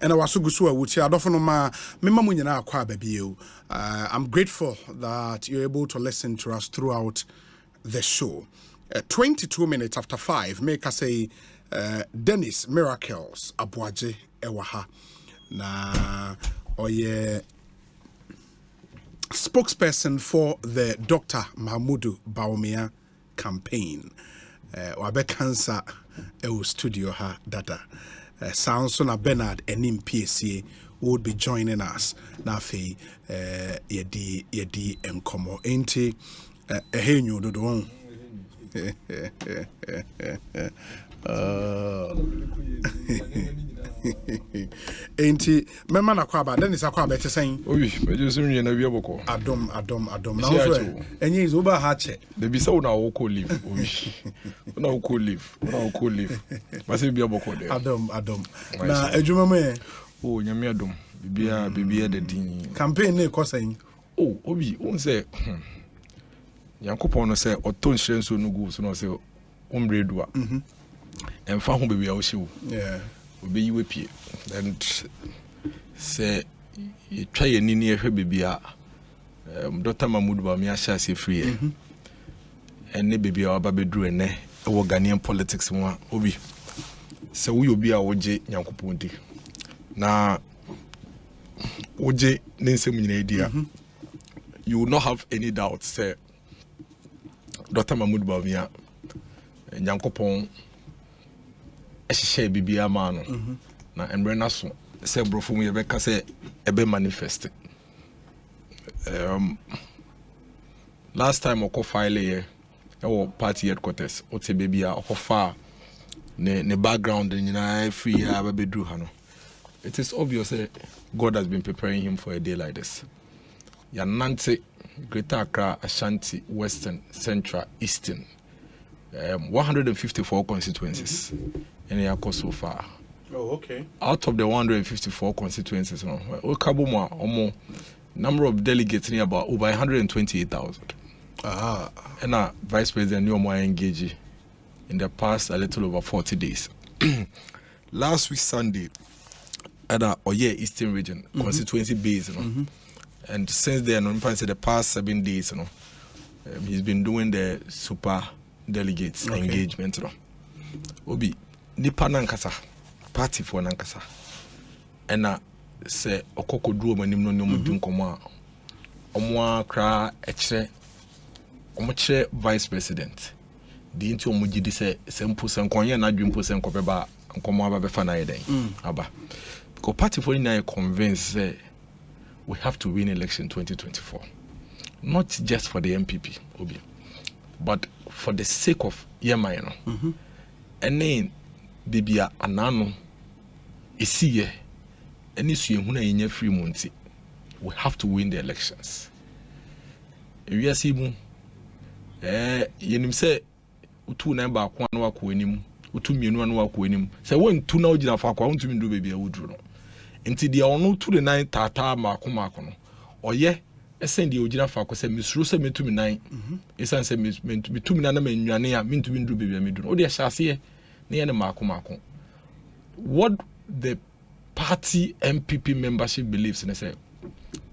And I was so good so I don't know my munyana akwa baby. I'm grateful that you're able to listen to us throughout the show. 22 minutes after 5, make us say Dennis Miracles Abuaje Ewaha. Na oye spokesperson for the Dr. Mahmudu Bawumia campaign. Wabe cancer studio ha data. Sounds on a Bernard and PSA would be joining us. Nafi yedi enkomo enti ehenyu dodo. Enti mema na kwaba then is akwa bete saying owi meje so nwie na wi aboko adom na so enye is oba ha che de bi so na wo ko live owi na wo ko live ma se bi aboko de adom na adwuma me o nyame adom bibia de din campaign na ko saying obi on say yankopon no say oton hire nso no gu so no say omredua emfa ho bibia wo hyew obi yiwe pie and say you try any near her baby Dr. Mahmudu Bawumia shall free and ne baby our baby drew and ne Ghanaian politics one obi so we will be our oje nyankopon na oje nensem nyina idea you will not have any doubt say Dr. Mahmudu Bawumia nyankopon ehye bibia ma no na emre na so se brofo mu ye beka se ebe manifest last time oko file ye party headquarters o te bibia oko fa ne background nyina free ya babedru ha no it is obvious that God has been preparing him for a day like this. Yanante, Greater Accra, Ashanti, Western, Central, Eastern, 154 constituencies. And they are so far. Oh, okay. Out of the 154 constituencies, number of delegates near about over 128,000. And our Vice President Nyoma engaged in the past a little over 40 days. Last week Sunday, at our Eastern region constituency base, and since then, the past 7 days, he's been doing the super delegates engagement. Obi nipa nankasa party for nankasa ena se okoko duo manim no ne omudin komo a omo akra ekire omo kire vice president di nti omo gidi se sempo senkonye na dwempo senkobeba nkomo aba befa na yeden aba because party for na convince we have to win election 2024, not just for the MPP obi but for the sake of Yemayano. And then bibia anano esiye any su ehuna yenye free monti. We have to win the elections. We are seeing yenim say utu na ba kwa na wako enim utu mienu na wako enim say won tu na ogina fa kwa untumi ndo bibia wudru no enti dia ono tu de nan tata mako no oye esen de ogina fa kwa say misuro say metumi nan esan say metumi na manwane a mentumi ndo bibia medru o de hyase what the party MPP membership believes in say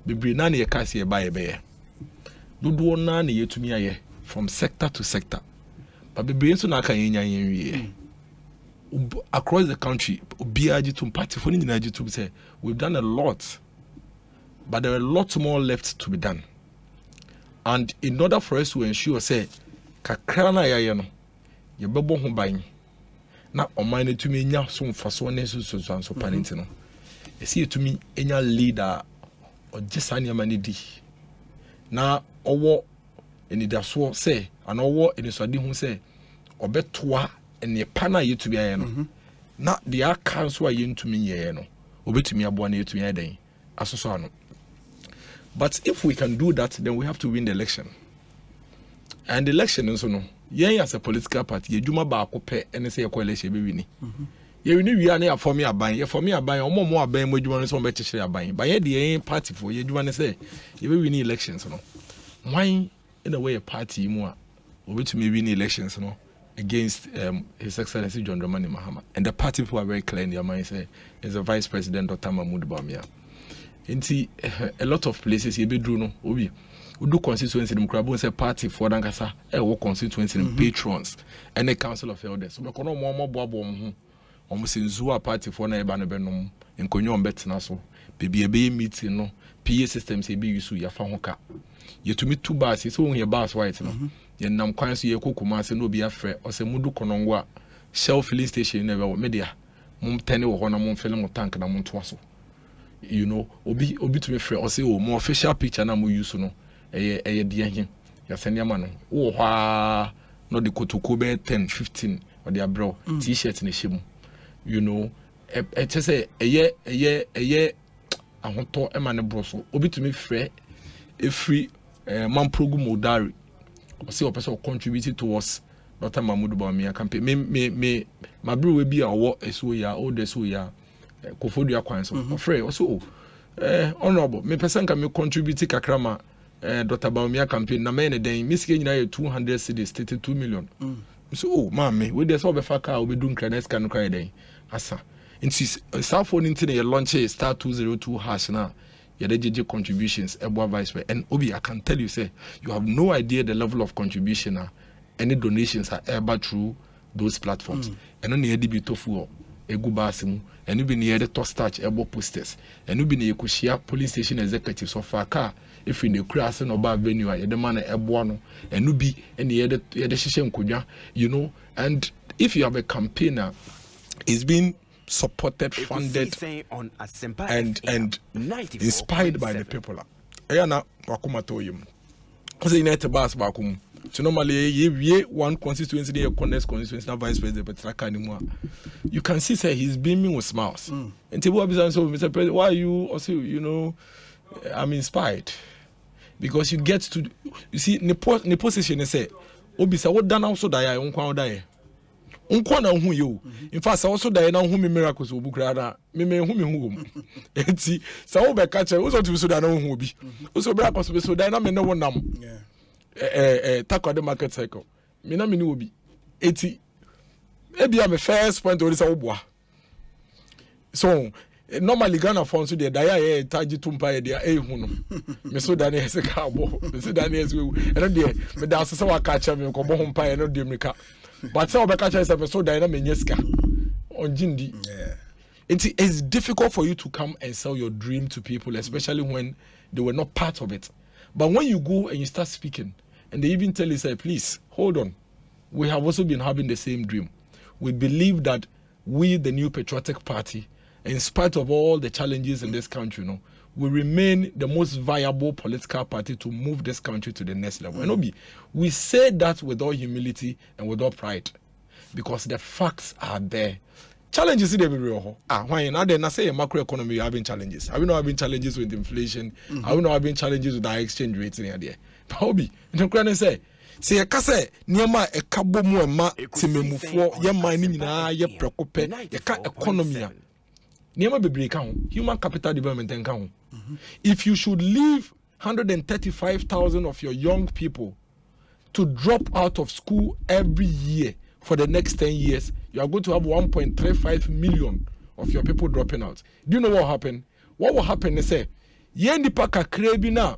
bibri na ye kasi ye ba ye be dodo na na yetumi aye from sector to sector but bibri nso na kan yenya yenwie across the country obiaji to party for ni na to say we've done a lot but there are a lot more left to be done, and in order for us to ensure say kakra na ye no ye bebo ho ban na omane tumi nya so mfaso ne so panenti no esi etumi enya leader ojesane amane di na owo enidaso se ana owo enisode hu se obetoa ene pana yetubi aye no na de akanso aye ntumi ye no obetumi abo na yetumi aden asoso ano. But if we can do that, then we have to win the election. And the election also no yen as a political party edwuma ba akopɛ ene se coalition be wini ye wini wi ana ya form aban ye form aban omo aban mo edwuma no so be kyekere aban ba ye de yen party for ye edwuma ne se ye be wini elections no why in a way a party mu a obetumi wini elections no against His Excellency John Dramani Mahama. And the party people are very clear in their mind, say, is the Vice President Dr. Mahmoud Bawumia. And a lot of places, you be do no, we do constituency, the Mkrabo say party for Dankasa, work constituency, patrons, and the council of elders. So we can no more bobo, almost in Zua party for Naibana Benum, and Konyon Betnaso, baby a meeting, no, PA systems, a be used to Yafahoka. You to meet 2 bars, it's only a bars white, no. Yen nam kwan so ye kokoma se no bi afre o se mudu konongo a Shell filling station never media mum tene wo ho na mum fill mo tank na mum to so, you know, obi to me frɛ o se o mo official picture na mo use no eye de ahin ya sene ma no wo hwa no de kotoko be 10 15 o de abro t-shirt na hye mu, you know, e say eye ahoto e ma ne bro so obi to me frɛ e free man program modari or see a person contributed towards Dr. Mahmoud Bawumia campaign. Me, my bro will be a what is so ya, all this so ya, Kofodia Quanso, afraid also, honorable. Me person can me contribute Kakrama, Dr. Bawumia campaign. Na many day, Miss Kenya 200 cities, 32 million. So, oh, mammy, with the sober faka, will be doing credits can cry day. Asa. And she's South phone into your launch star 202 hash now. Your DJJ contributions, above vice and Obi, I can tell you, say, you have no idea the level of contribution any donations are ever through those platforms. And only a debut tofu, a good basim, and you be near the top starch elbow posters, and you be near Kushia police station executives of our car. If in the crass and above venue, the man a buono, and you be any other shishem kunya, you know, and if you have a campaigner, it's been supported, funded, and inspired by the people. Ayana wakuma toyum. Because United Bas bakum. So normally ye one constituency, the next constituency, vice president, but anymore. You can see say he's beaming with smiles. And Tibu Abizan so Mr. President, why are you also, you know, I'm inspired. Because you get to, you see, the position is say, Obisa, what done also die, I won't die. Unkwana hu you. In fact, also die na hu me miracles obu krada. Me hu me hu. Enti sa wo be ka che, wo so tu so da na hu obi. Wo so bra kwaso be so die na me ne wonam. Takwade market cycle. Me na me ni obi. Enti e am first point we say wo boa. So normally Ghana funds dey die taji tumpa dey hu no. Me so da na se ka bo. Me so da na se we. E no dey me da so wa ka che me ko bo hu mpa e no dey me ka. But some of so dynamic on Jindi. It's difficult for you to come and sell your dream to people, especially when they were not part of it. But when you go and you start speaking, and they even tell you, say, please, hold on. We have also been having the same dream. We believe that we, the New Patriotic Party, in spite of all the challenges in this country, you know, will remain the most viable political party to move this country to the next level. And we say that with all humility and with all pride, because the facts are there. Challenges in the real. Why now then I say a macroeconomy you having challenges. Have you not having challenges with inflation? Have you not having challenges with our exchange rates in there? Hobby. You say a kase niema e kabo mu ema timemufo ye man ni na ye prekope ye ka economy. Niema bebre ka ho, human capital development en ka ho. If you should leave 135,000 of your young people to drop out of school every year for the next 10 years, you are going to have 1.35 million of your people dropping out. Do you know what happened? What will happen is say, ye nipa kakra bi na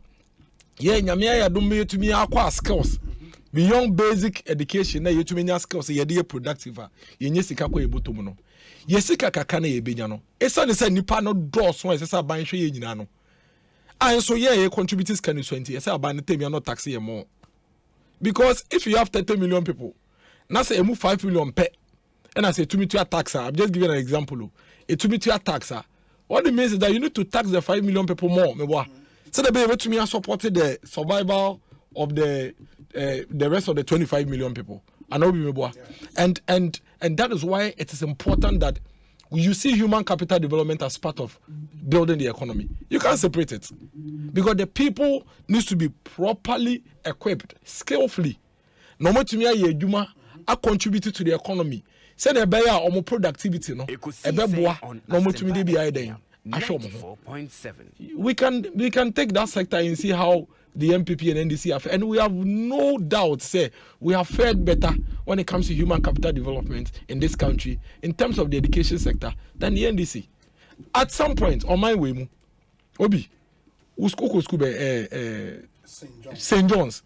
ye nyame ya dum yetumi akwa skills beyond basic education na yetumi nya skills ye dey productive ye nye sika kwa ebotom no. Ye sika kaka na ye benya no. Esa ne say nipa no dose one sesa ban hwe ye nyina no. And so ye contributors can 20 say aban ne temi no tax ye more. Because if you have 30 million people, now say you move 5 million pe, and I say to me to your tax, I'm just giving an example. It to me to your tax. What it means is that you need to tax the 5 million people more. So they be able to me supported the survival of the rest of the 25 million people. And that is why it is important that you see human capital development as part of building the economy. You can't separate it. Because the people needs to be properly equipped, skillfully. No more to me are contributed to the economy. Say the bear or more productivity, no. No more to me be we can take that sector and see how the MPP and NDC have, and we have no doubt, say, we have fared better when it comes to human capital development in this country in terms of the education sector than the NDC. At some point, on my way, Obi, school St. John's,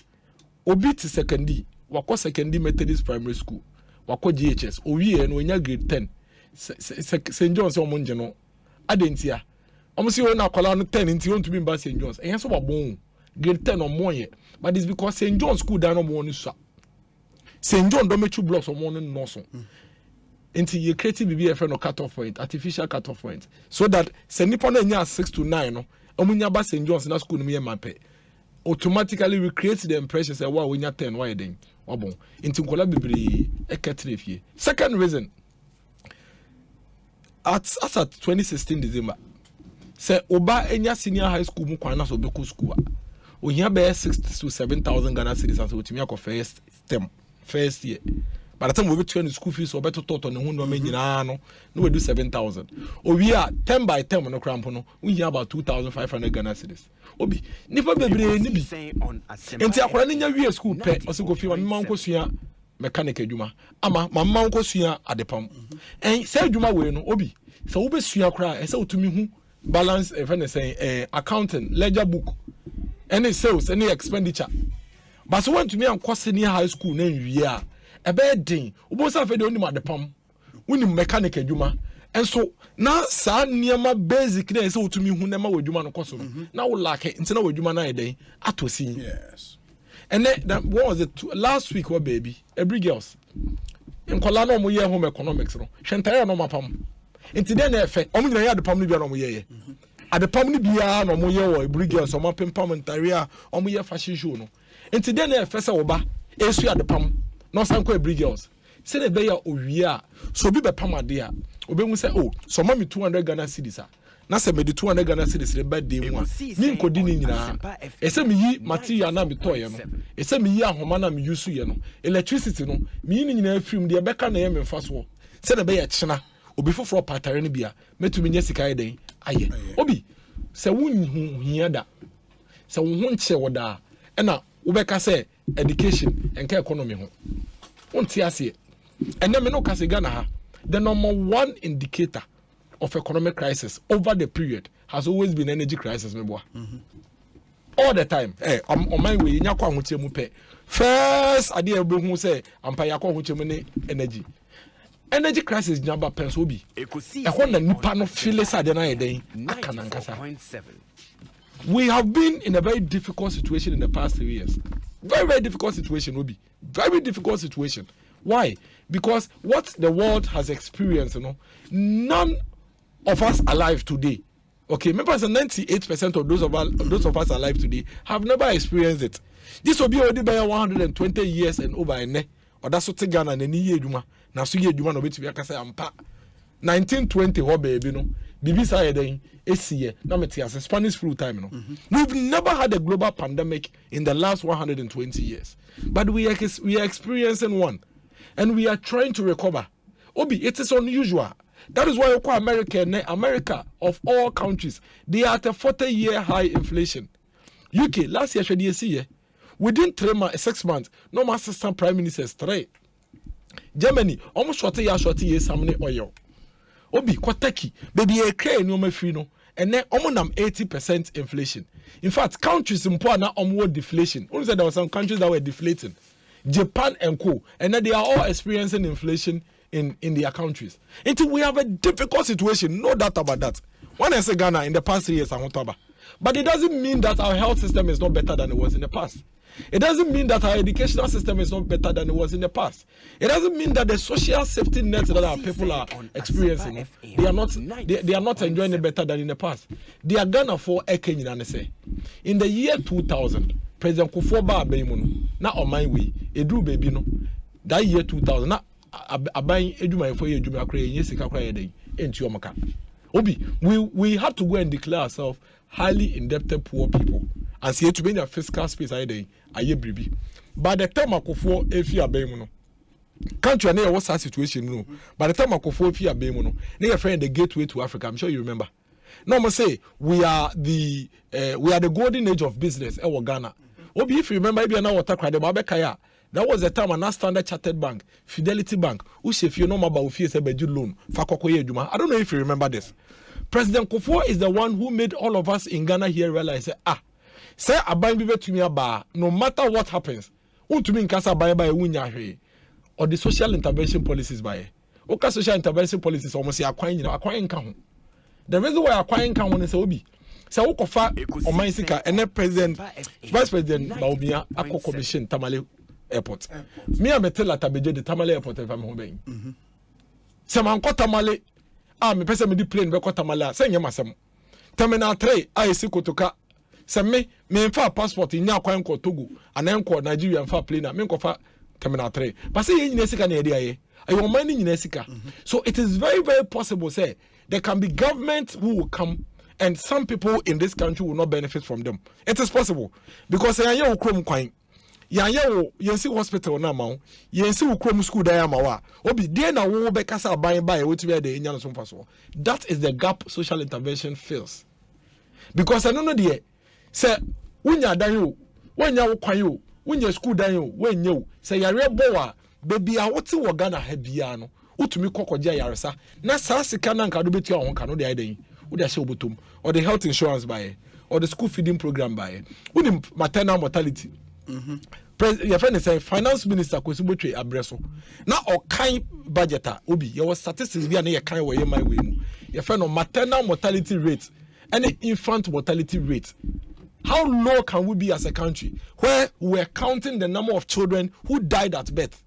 Obi to secondary, wako secondary Methodist primary school, wako GHS, Obi and when you grade 10, St. John's on Monjano, Adentia. I'm saying now, call on 10 into you to be in St. John's, and so about grade 10 or more yet, but it's because St. John's school down on one shop. St. John don't make 2 blocks on one no so. Until you create BBFN or cut-off point, artificial cut-off point, so that St. Nippon 6 to 9, no, Omunyaba St. John's in that school near my pay. Automatically we create the impression say, wow, when you're 10, why then? Wabon. Into Colabibri, a catrifie. Second reason, at 2016 December, say Oba Enya senior high school mukwana so beku school. We here be 6 to 7,000 Ghana cedis and so to me first term, first year. By the time we be turn the school fees or better taught on the one woman no we do 7,000. Or we are 10 by 10 on the crampono, we hear about 2,500 Ghana cedis. Obi, nipa bebre ni bi. Enti akwara ni nya wie school pe, o se go fi ma nko sua mechanic adwuma. Ama ma nko sua adepam. En se adwuma we no obi, se wo be sua kra, e se otumi hu balance if any say accounting, ledger book, any sales, any expenditure. But so want to me and senior high school na wie a e be den. Obo sa fe de oni adepam. Woni mechanic adwuma. And so now sa niema basic na say otumi hu na ma wadwuma no koso na wo lack nti na wadwuma na eden atosi. Yes. And then what was it last week what baby every girls in kola no mo ye home economics no hwentare no mapam nti den na efe omo nyina ya adepam no bia no mo ye adepam no bia no mo ye wo every girls omo pempam ntare a omo ye fashion show no nti den na efe se wo ba esu adepam no sanko every girls se na be ya owia so bi be pam ade a obemu say oh so ma me 200 Ghana cedis a na se me de 200 Ghana cedis le birthday mu a mi nkodi ni nyina ese me yi material na me toye no ese me yi ahoma na me use ye no electricity no me yi ni nyina film de be ka na ye me mfa so se na be ye chena obi foforo patare no bia metumi nya sika eden aye obi se wunhu hia da se wo ho nche wo da e na wo be ka se education enka economy ho wonti ase ene me no ka se Ghana ha. The number one indicator of economic crisis over the period has always been energy crisis, all the time. On my way, first idea who say energy. Energy crisis number pens will be. We have been in a very difficult situation in the past 3 years. Very, very difficult situation will be. Very difficult situation. Why? Because what the world has experienced, none of us alive today. Okay, maybe 98% of those of us alive today have never experienced it. This will be already by 120 years and over, or that's what Ghana and any year Juma. Now, so year Juma no bit to say ampa. 1920, what baby no. Bibi say then ACA, now it's Spanish flu time. We've never had a global pandemic in the last 120 years, but we are experiencing one. And we are trying to recover. Obi, it is unusual. That is why you call America of all countries, they are at a 40-year high inflation. UK last year, within 6 months, no assistant prime ministers 3. Germany almost short years some oil. Obi, Koteki, baby, a crane no free no, and then almost 80% inflation. In fact, countries in poor now onward deflation. Only there were some countries that were deflating. Japan and co, and then they are all experiencing inflation in their countries. Until we have a difficult situation, no doubt about that. When I say Ghana in the past 3 years, but it doesn't mean that our health system is not better than it was in the past. It doesn't mean that our educational system is not better than it was in the past. It doesn't mean that the social safety nets that our people are experiencing, they are not enjoying it better than in the past. They are Ghana for a Kenyan say. In the year 2000. President Kufuor Abeyimu na on my way edu baby no that year 2000 na aban edwuma for edwuma akra yen sika kra yeden enti omaka obi we have to go and declare ourselves highly indebted poor people and see to be in a fiscal space ayeden aye bribi by the time Kufuor efi Abeyimu no country na was that situation no by the time Kufuor efi Abeyimu no na your friend the gateway to Africa. I'm sure you remember No, I say we are the golden age of business. Ghana. Obi, if you remember, maybe now what that was the time when Standard Chartered Bank, Fidelity Bank, if you know about fees about loan, I don't know if you remember this. President Kufuor is the one who made all of us in Ghana here realize, say I buy to me a bar, no matter what happens. To me in casa buy or the social intervention policies by okay, social intervention policies almost acquiring count. The reason why acquiring count is Obi. So Okofa or Maisika and then Vice President Baumia Ako Commission Tamale Airport. Me I tell at the Tamale Airport if I'm home. Some uncle Tamale, me person me the plane be Tamale, send you masam. Terminal 3, I see Kotoka. Some me fa passport in Yakwanko Togo and then call Nigeria and fa plane, me fa Terminal 3. But say in Nesika idea. I want mining in Nesika. So it is very, very possible, say, there can be government who will come and some people in this country will not benefit from them. It is possible. Because I am Chrome Quine. Yansi hospital na ma yansi ukrom school da ma wa obi dey na wo be kasa ban by wetin be dey nya so mfaso. That is the gap social intervention fills. Because I don't know there say wunya dan yo wunya wo kwan yo wunya school dan yo wunya wo say yare bowa baby a woti wo Ghana ha bia no utumi kokogya yaresa na sa sika na nka do beti a won ka no dey den wo dey say obotom or the health insurance buy or the school feeding program buy woni maternal mortality. Your friend is a finance minister Kwesibotwe Abreso. Now or kind budgeter Obi, your statistics be an kind way my way. Your friend on maternal mortality rate and infant mortality rate. How low can we be as a country where we're counting the number of children who died at birth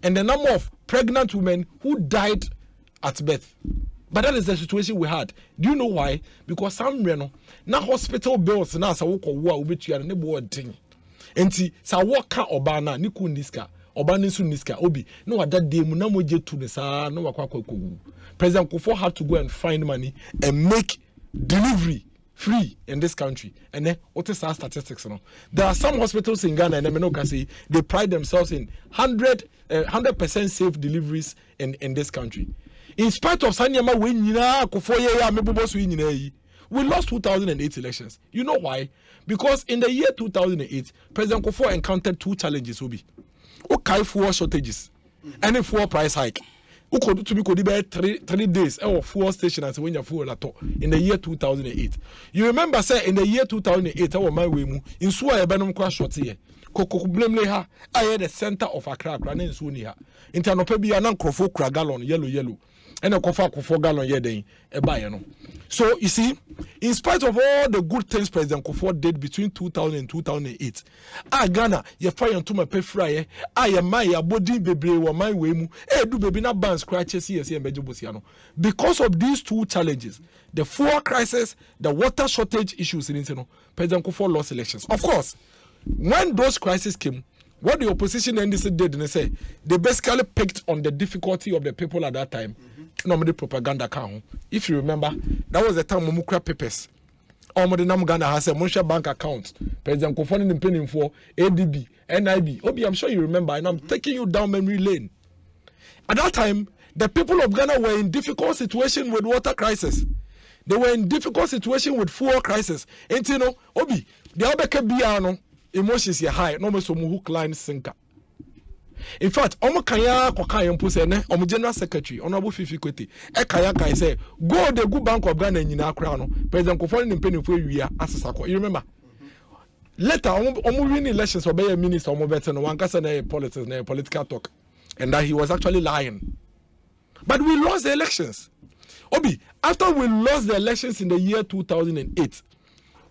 and the number of pregnant women who died at birth? But that is the situation we had. Do you know why? Because some reno now hospital bills now so we and nebo thing. Enti sa waka obana ni kundiska obani su niska obi no wada de mu na moje tu ne sa no wakwa kwaku. President Kufuor had to go and find money and make delivery free in this country. And then what is our statistics no? There are some hospitals in Ghana and I can say they pride themselves in 100% safe deliveries in this country. In spite of Sanyama we nyina Kufuor ye ya mebobo su nyina yi. We lost 2008 elections. You know why? Because in the year 2008, President Kufuor encountered two challenges. Okay, fuel shortages and a fuel price hike. Could be 3 days or fuel station as when you fuel at all in the year 2008. You remember, say, in the year 2008, our my way in Sua Benum crash short here. Koko blame her. I had the center of Accra, running Sunia. In Tanopebi, an uncle for gallon, yellow. And a kofa for gallon yeding a buyer. So you see, in spite of all the good things President Kufuor did between 2000 and 2008, Ghana, you fire to my pay fryer, I am my body baby or my way, do baby not ban scratches here and Bejobosiano. Because of these two challenges, the fuel crisis, the water shortage issues in Internal, President Kufuor lost elections. Of course, when those crises came, what the opposition NDC did, they say they basically picked on the difficulty of the people at that time. Normally propaganda count. If you remember, that was the time Mumukra papers. The Nam Ghana has a Monsha bank account. President Kufuor in penning for ADB, NIB. Obi, I'm sure you remember, and I'm taking you down memory lane. At that time, the people of Ghana were in difficult situation with water crisis. They were in difficult situation with fuel crisis. And you know, Obi, the Obeke Biano. Emotions are high, no matter hook line sinker. In fact, Kaya Kokaya Pusene, General Secretary, Honorable Fifi Kweti, Ekaya say, go the good bank of Ghana in our crown, President Kufuor in penny for you as a sako. You remember? Later, winning elections obey a minister, Omobetan, one person political talk, and that he was actually lying. But we lost the elections. Obi, after we lost the elections in the year 2008,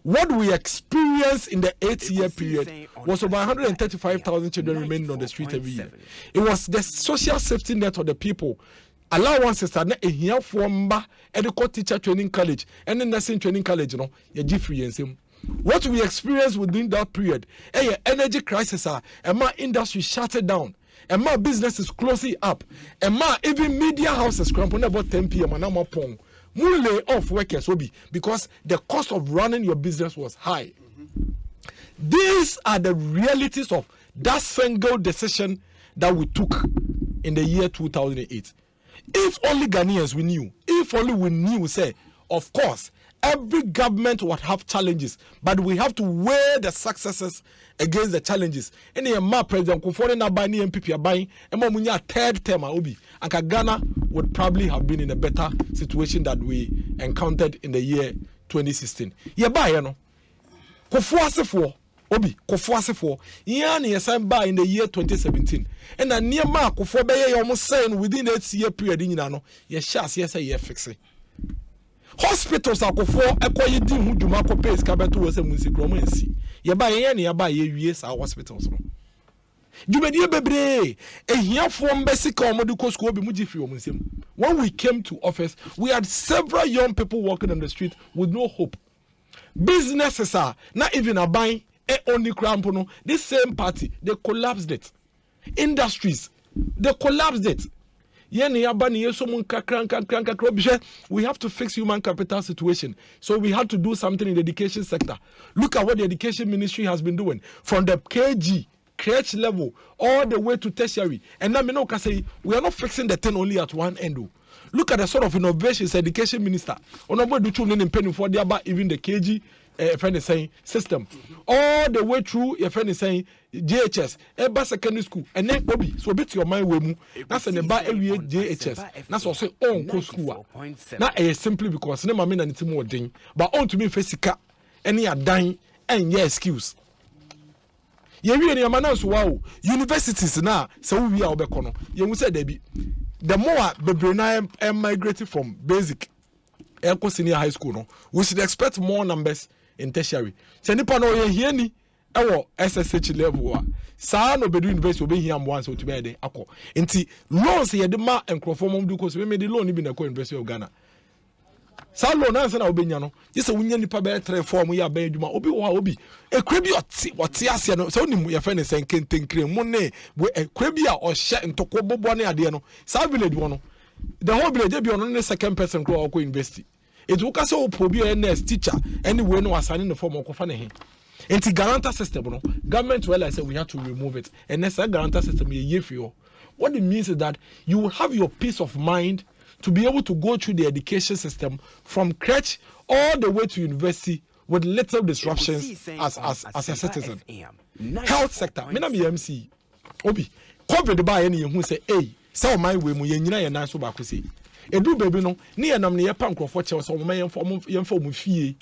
what we experienced in the 8-year period was over 135,000 children remaining on the street every year. It was the social safety net of the people. Allowances that a here from education teacher training college and the nursing training college, you know, free and same. What we experienced within that period, energy crisis, and my industry shut down, and my business is closing up, and my even media houses cramping about 10 p.m. and I'm up on. More lay off workers will be because the cost of running your business was high. These are the realities of that single decision that we took in the year 2008. If only Ghanaians we knew, if only we knew, say, of course, Every government would have challenges, but we have to weigh the successes against the challenges. Any President Kufuor na bani MPP buying, and munya third term obi. And Ghana would probably have been in a better situation that we encountered in the year 2016. Yeah, buy no. Kufuor se obi Kufuor se for. Yani yesan buy in the year 2017. And a near mark Kufuor be almost saying within 8 year period in no. Yes, yes, yes, fix it. Hospitals are for a di who do Marco Pace Cabeto was a municipality. Yaba yen yaba years our hospitals. You may be bebre a here from basic or medical school be muji. When we came to office, we had several young people walking on the street with no hope. Businesses are not even a buying a only crampono. This same party, they collapsed it. Industries, they collapsed it. We have to fix human capital situation. So we have to do something in the education sector. Look at what the education ministry has been doing from the KG, crèche level, all the way to tertiary. And now we say we are not fixing the thing only at one end. Look at the sort of innovations education minister. Even the KG system, all the way through your friend is saying JHS, Eba secondary school, and then Bobby, so bit your mind wemu. That's an Eba area JHS. That's also on co school. Not simply because never mean anything more thing, but on to me physical, any are dying and yeah excuse. You really are man wow. Universities now, so we are bekono. You say Debbie. The more the migrated from basic Ekosiisen high school, no, we should expect more numbers in tertiary. Se nipa no ye hia ni ewo SSH level a saa no bedu university obe hia mo anso to be dey akọ nti loans ye de ma enkrofo mom du koso me de loan bi na ko University of Ghana saa loan ansa na obenya no yese wunya nipa be 3-4 mu ya ba adwuma obi wo obi ekura bi ote ase no se onim ye fe ne senkentenkre mu ne ekura bi a o hye ntoko bobo ne ade no saa village wo no the whole village be on the second person go university. It will also be a nurse teacher anyway no assigning the form of kofane. Anti guarantor system no government well I said we have to remove it. And that's a guarantor system ye for. What it means is that you will have your peace of mind to be able to go through the education system from crèche all the way to university with little disruptions as a citizen. Health sector, me na me MC. Obi, COVID by any who say, hey, so my way mu yenyina ye nan so ba ko say. Edu baby no ne ye nam ne ye pa nkrofo che so mo yemfo mo fie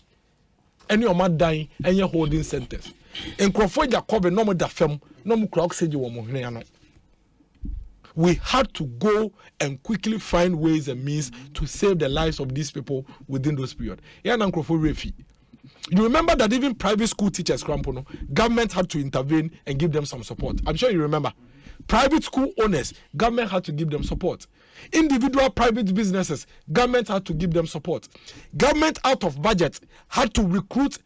ene o madan enye holding centers nkrofo ja COVID no mo da fam no mo kra oxygen wo mo hene ano. We had to go and quickly find ways and means to save the lives of these people within those period. Yeah, nkrofo refi. You remember that even private school teachers crampono government had to intervene and give them some support. I'm sure you remember. Private school owners, government had to give them support. Individual private businesses, government had to give them support. Government out of budget had to recruit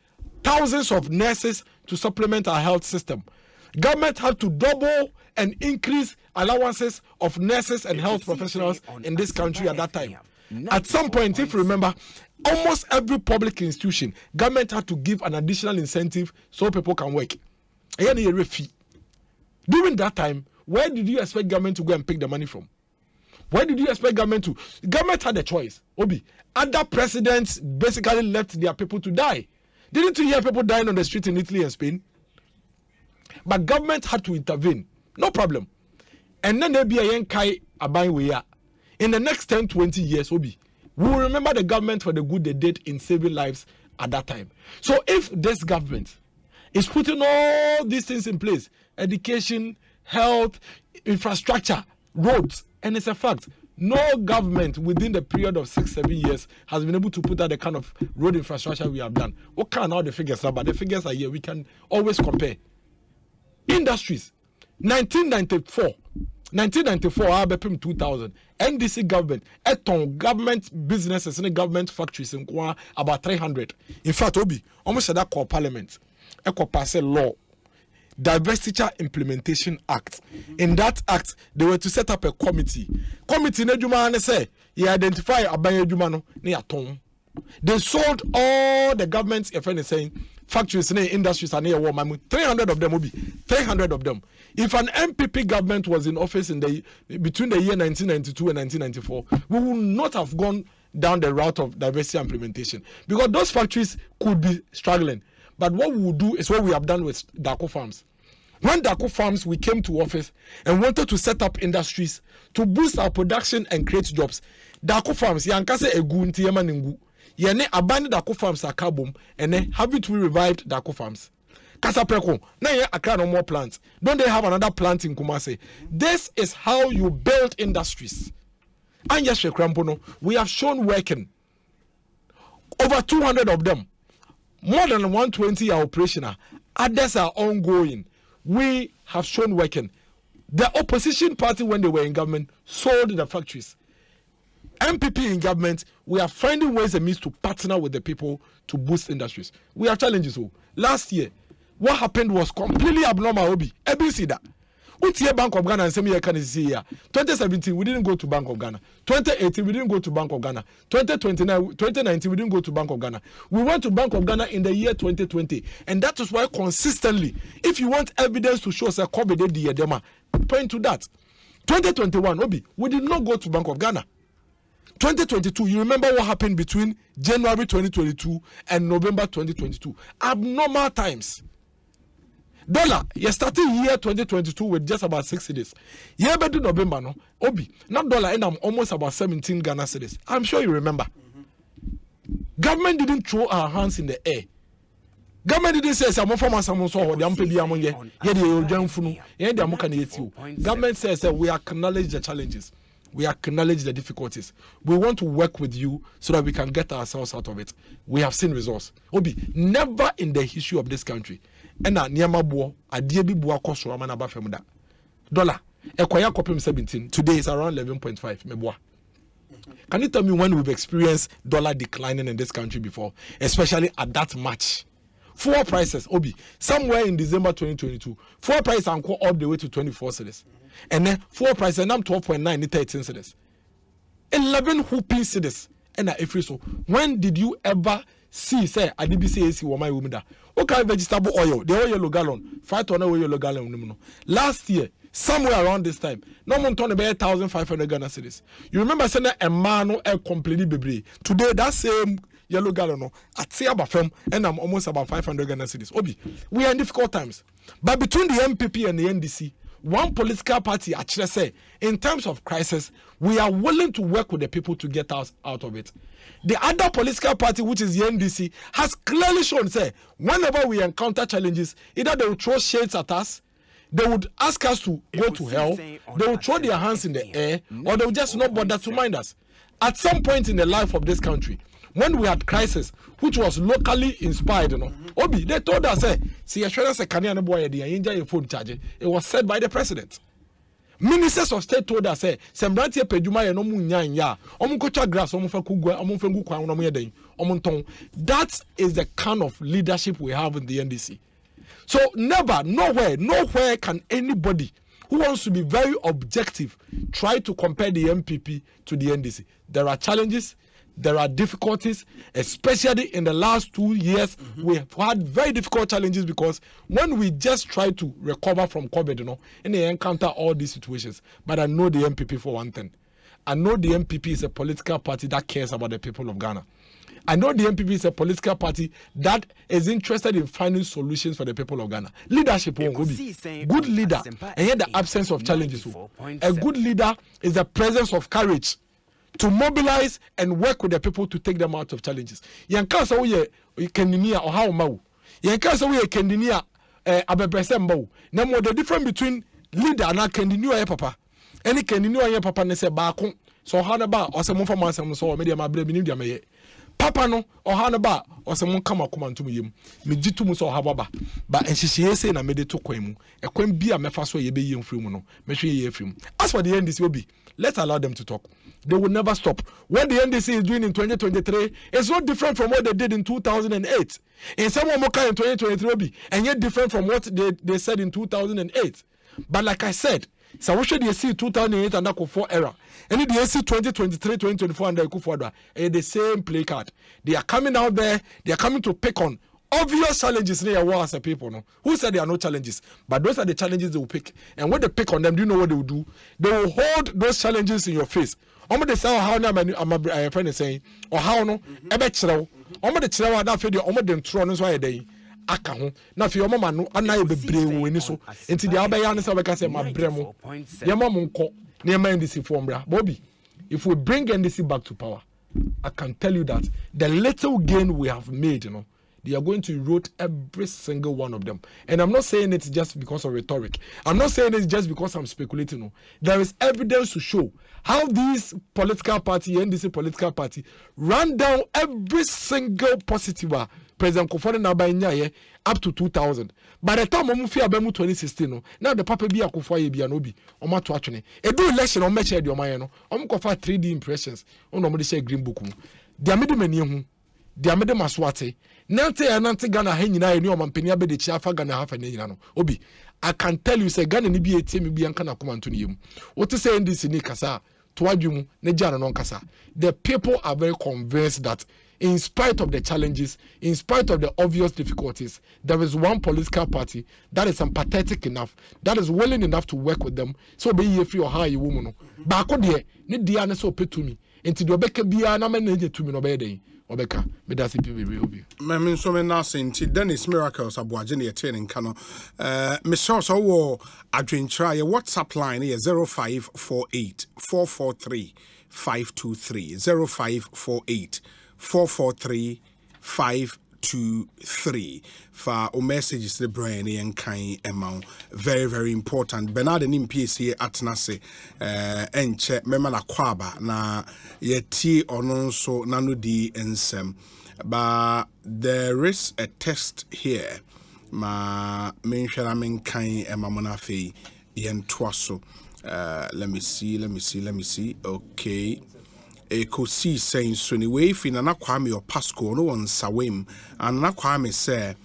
thousands of nurses to supplement our health system. Government had to double and increase allowances of nurses and health professionals in this country at that time. At some point, if you remember, almost every public institution, government had to give an additional incentive so people can work. During that time, where did you expect government to go and pick the money from? Where did you expect government to? Government had a choice. Obi, other presidents basically left their people to die. Didn't you hear people dying on the street in Italy and Spain? But government had to intervene. No problem. And then there be a young kai abaying we are. In the next 10-20 years, Obi, we will remember the government for the good they did in saving lives at that time. So if this government is putting all these things in place, education, health, infrastructure, roads, and it's a fact, no government within the period of 6-7 years has been able to put out the kind of road infrastructure we have done. What kind of the figures are, but the figures are here. We can always compare. Industries, 1994, ABPM 2000, NDC government, eton government businesses and government factories in about 300. In fact, Obi, almost at that call parliament, Eco pass a law. Diversity Implementation Act. In that act, they were to set up a committee. Committee nejuma ne say, you identify abanye juma no ne aton. They sold all the government's saying factories and industries and 300 of them will be 300 of them. If an MPP government was in office in the between the year 1992 and 1994, we would not have gone down the route of diversity implementation, because those factories could be struggling. But what we will do is what we have done with Dako Farms. When Dako Farms, we came to office and wanted to set up industries to boost our production and create jobs. Dako Farms, yankase egu nti yema ningu. Yene abandoned Dako Farms akabum, and then haven't we revived Dako Farms? Kasapreko, now you acquire no more plants. Don't they have another plant in Kumasi? This is how you build industries. And yes, we have shown working. Over 200 of them. More than 120 are operational. Others are ongoing. We have shown working. The opposition party, when they were in government, sold the factories. MPP in government, we are finding ways and means to partner with the people to boost industries. We have challenges. Last year, what happened was completely abnormal. Obi, see that. Bank of Ghana and same year can see here. 2017 we didn't go to Bank of Ghana. 2018 we didn't go to Bank of Ghana. 2019 we didn't go to Bank of Ghana. We went to Bank of Ghana in the year 2020, and that is why consistently, if you want evidence to show us a COVID the edema, point to that. 2021 Obi, we did not go to Bank of Ghana. 2022, you remember what happened between January 2022 and November 2022? Abnormal times. Dollar, you started year 2022 with just about 6 cedis. Year bedu November, no? Obi, not dollar, and I'm almost about 17 Ghana cedis. I'm sure you remember. Government didn't throw our hands in the air. Government didn't say, government says that we acknowledge the challenges. We acknowledge the difficulties. We want to work with you so that we can get ourselves out of it. We have seen results. Obi, never in the history of this country. Ena niyama buo, adie bi buo koso amana ba fem da. Dollar, ekoya kopim 17. Today is around 11.5 meboa. Can you tell me when we've experienced dollar declining in this country before, especially at that much? Fuel prices, Obi, somewhere in December 2022, fuel prices are all the way to 24 cedis. And then fuel prices and I'm 12.9 13 cedis. 11 whooping cedis. And if so, when did you ever see say ADBCAC woman woman da? Okay, vegetable oil, the oil yellow gallon, 5 ton oil yellow gallon. Last year, somewhere around this time, no one ton about 1,500 Ghana cedis. You remember saying a man a completely baby. Today that same yellow gallon at say about firm and I'm almost about 500 Ghana cedis. Obi, we are in difficult times. But between the MPP and the NDC, one political party actually say, in terms of crisis, we are willing to work with the people to get us out of it. The other political party, which is the NDC, has clearly shown, say, whenever we encounter challenges, either they will throw shades at us, they would ask us to go to hell, they will throw their hands in the air, or they will just not bother to mind us. At some point in the life of this country, when we had crisis, which was locally inspired, you know, Obi, they told us, see, a phone charge. It was said by the president. Ministers of state told us, Sembrantia Pejuma no munya, omukocha grass, that is the kind of leadership we have in the NDC. So never, nowhere can anybody who wants to be very objective try to compare the MPP to the NDC. There are challenges. There are difficulties, especially in the last 2 years. We have had very difficult challenges because when we just try to recover from COVID, you know, and they encounter all these situations. But I know the MPP for one thing. I know the MPP is a political party that cares about the people of Ghana. I know the MPP is a political party that is interested in finding solutions for the people of Ghana. Leadership won't be good leader, and yet the absence of challenges. A good leader is the presence of courage to mobilize and work with the people to take them out of challenges. Yankasa we kendinia or how mau. Yankasa we kendinia abepresembo. Now the difference between leader and kendinia papa. Any kendinia papa ne se baako. So hanaba or some for myself so media my baby media me. Papa no or hanaba or some kama kumantum yim. Me jitu muso hababa. But and she say na made to kwemu. E kwem bi a mefa so ye be yim free mu no. Me hwe ye free mu. As for the end this will be, let's allow them to talk. They will never stop. What the NDC is doing in 2023 is not different from what they did in 2008. In some Moka in 2023, and yet different from what they said in 2008. But like I said, so what should you see 2008 and that 4 era? And if they see 2023, 2024 and they the same play card. They are coming out there, they are coming to pick on obvious challenges near war as a people. No? Who said there are no challenges? But those are the challenges they will pick. And when they pick on them, do you know what they will do? They will hold those challenges in your face. omo de say how na my friend is saying or how no e be kyerɛw omo de kyerɛw na afɛ de omo de ntro no so ayɛ den aka ho na afɛ omo ma no anaye bebre wo ni so enti de abɛya ne say obɛka say ma brɛmo ye ma mo nkɔ ne ma ndc for mbra Bobby, if we bring NDC back to power, I can tell you that the little gain we have made, you know, they are going to erode every single one of them. And I'm not saying it just because of rhetoric. I'm not saying it just because I'm speculating. No. There is evidence to show how these political party, NDC political party, ran down every single positive President Kofone Nabanya up to 2000. By the time we fear 2016, no, now the papa be a Kofo be an obi, or ma to actually. A do election on match your mayano, Kofa 3D impressions, on no share green book. Dia mede mani dia mede maswate. Nante Ghana henina ni o mampenia be de chiafa Ghana half an no. Obi, I can tell you say Ghana ni bi etie me bi anka na koma to niyem. What to say NDC ni kasa to adwum ne jana non kasa. The people are very convinced that in spite of the challenges, in spite of the obvious difficulties, there is one political party that is empathetic enough, that is willing enough to work with them. So be ye free or high woman. Bako de ni dia ne so pay to me. Enti do beka bia na me ne to me no be den. Obeka me da se pibe obi. Me me so me na se nti Dennis Miracles aboaje ne training kano. Me so wo adwentra ye WhatsApp line ye 0548 443 523 0548 443 523 for o messages the brain and kind amount very very important. Bernard and MPC atnase enche mema na kwaba na yeti ono so nanu di ensem, but there is a test here ma menhwara men kind emamona fe yen twaso. Let me see. Okay. Ekosiisen so ni we fi na Kwame or Pasco no one sawem and na Kwame say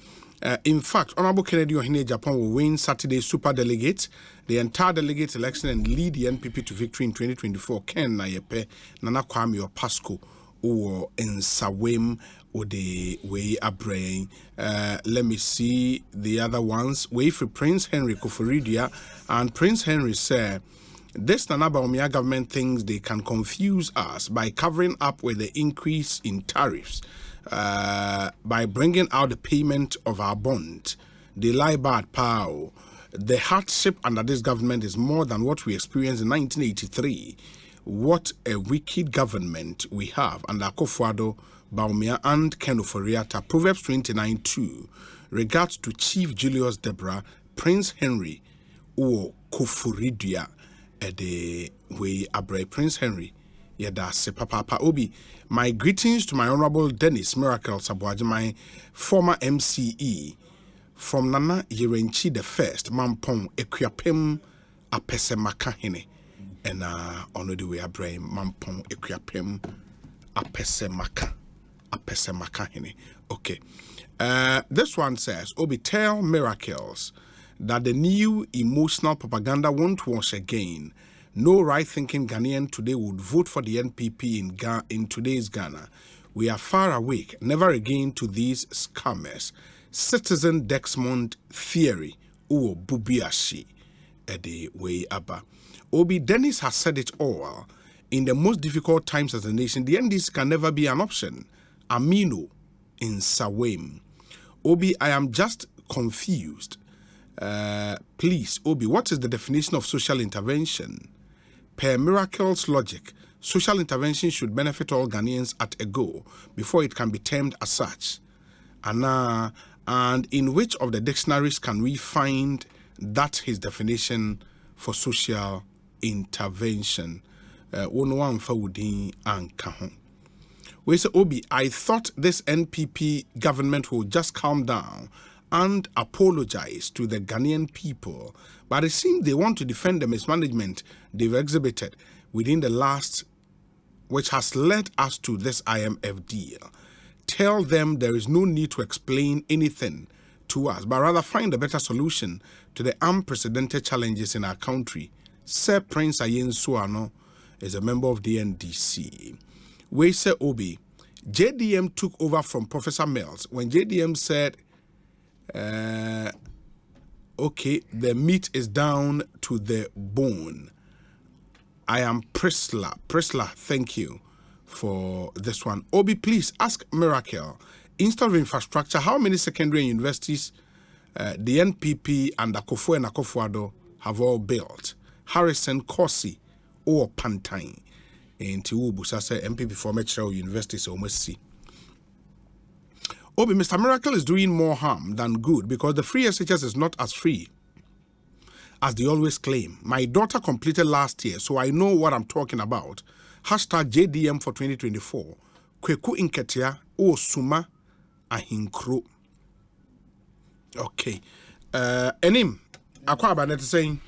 in fact Honorable Kennedy Ohene Japan will win Saturday super delegate, the entire delegate election and lead the NPP to victory in 2024. Ken na yepe na Kwame or Pasco or in sawem or the way abrain. Let me see the other ones. We for Prince Henry Koforidia, and Prince Henry said this Nana Bawumia government thinks they can confuse us by covering up with the increase in tariffs, by bringing out the payment of our bond. They lie bad power. The hardship under this government is more than what we experienced in 1983. What a wicked government we have under Akufo-Addo, Bawumia and Ken Ofori-Atta. Proverbs 29:2. Regards to Chief Julius Deborah, Prince Henry, or Koforidia. The way abre Prince Henry yada se papa obi. My greetings to my honorable Dennis Miracles Aboaje, my former MCE from Nana Yerenchi the first Mampong Ekuapem apese makahene and ono the way abre Mampong Ekuapem apese makahene. Okay. This one says Obi, tell Miracles that the new emotional propaganda won't wash again. No right-thinking Ghanaian today would vote for the NPP in today's Ghana. We are far awake, never again to these scammers. Citizen Dexmond theory, or Bubiashi, Ede way abba. Obi Dennis has said it all. In the most difficult times as a nation, the NDC can never be an option. Amino in Sawem. Obi, I am just confused. Please, Obi, what is the definition of social intervention? Per Miracle's logic, social intervention should benefit all Ghanaians at a go before it can be termed as such. And in which of the dictionaries can we find that his definition for social intervention? We say, Obi, I thought this NPP government will just calm down and apologize to the Ghanaian people, but it seems they want to defend the mismanagement they've exhibited within the last, which has led us to this IMF deal. Tell them there is no need to explain anything to us, but rather find a better solution to the unprecedented challenges in our country. Sir Prince Ayen Suano is a member of the NDC. We say, Obi, JDM took over from Professor Mills when JDM said, okay, the meat is down to the bone. I am Prisla. Prisla, thank you for this one. Obi, please ask Miracle. Instead of infrastructure, how many secondary universities the NPP and Akufo and Akufo-Addo have all built? Harrison, Corsi, or Pantine? And Tiwubu say MPP for Metro Universities almost see. Obi, Mr. Miracle is doing more harm than good because the free SHS is not as free as they always claim. My daughter completed last year, so I know what I'm talking about. Hashtag JDM for 2024. Kweku Inketia o Suma Ahinkro. Okay. Enim, akwa abanete saying?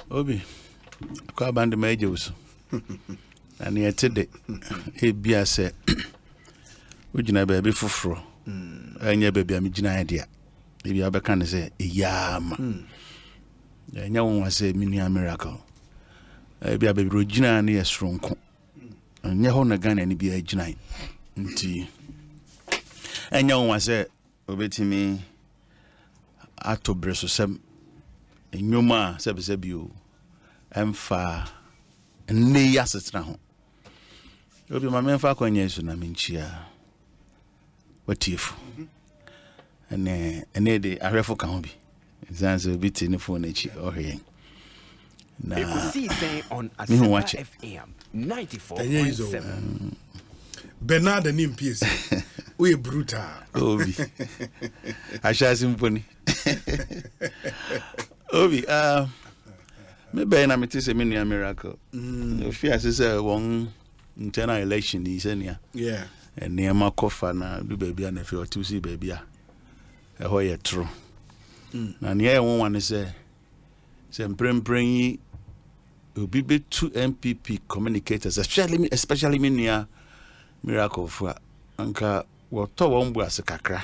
Obi, akwa abande majors. And yet today, Ebia said, Ujina baby fufro. And your baby, I'm Jina idea. If you ever can say, Yam. And no one was say, Mini miracle. Ebia baby, Regina and yes, strong. And your own again, and be a Jina. And no one say, Obey me. Ato breso sem nyoma sebisebio emfa ne yasetna ho obi ma memfa kwanya su na menchia watifu ene de ahwefo ka ho bi zanzo bi ti ne phone echi ohyen na Ekosiisen on Asempa FM 94.7 Bernard and Impies. We brutal. Obi. Asha simponi. Obi, maybe na meti se menu miracle. Fear say one internal election is enia. Yeah. And near my coffin na do baby and if you to see baby a hoye true. Na near one say prem obi be two MPP communicators, especially me near miracle for anka wato wombu asekakra.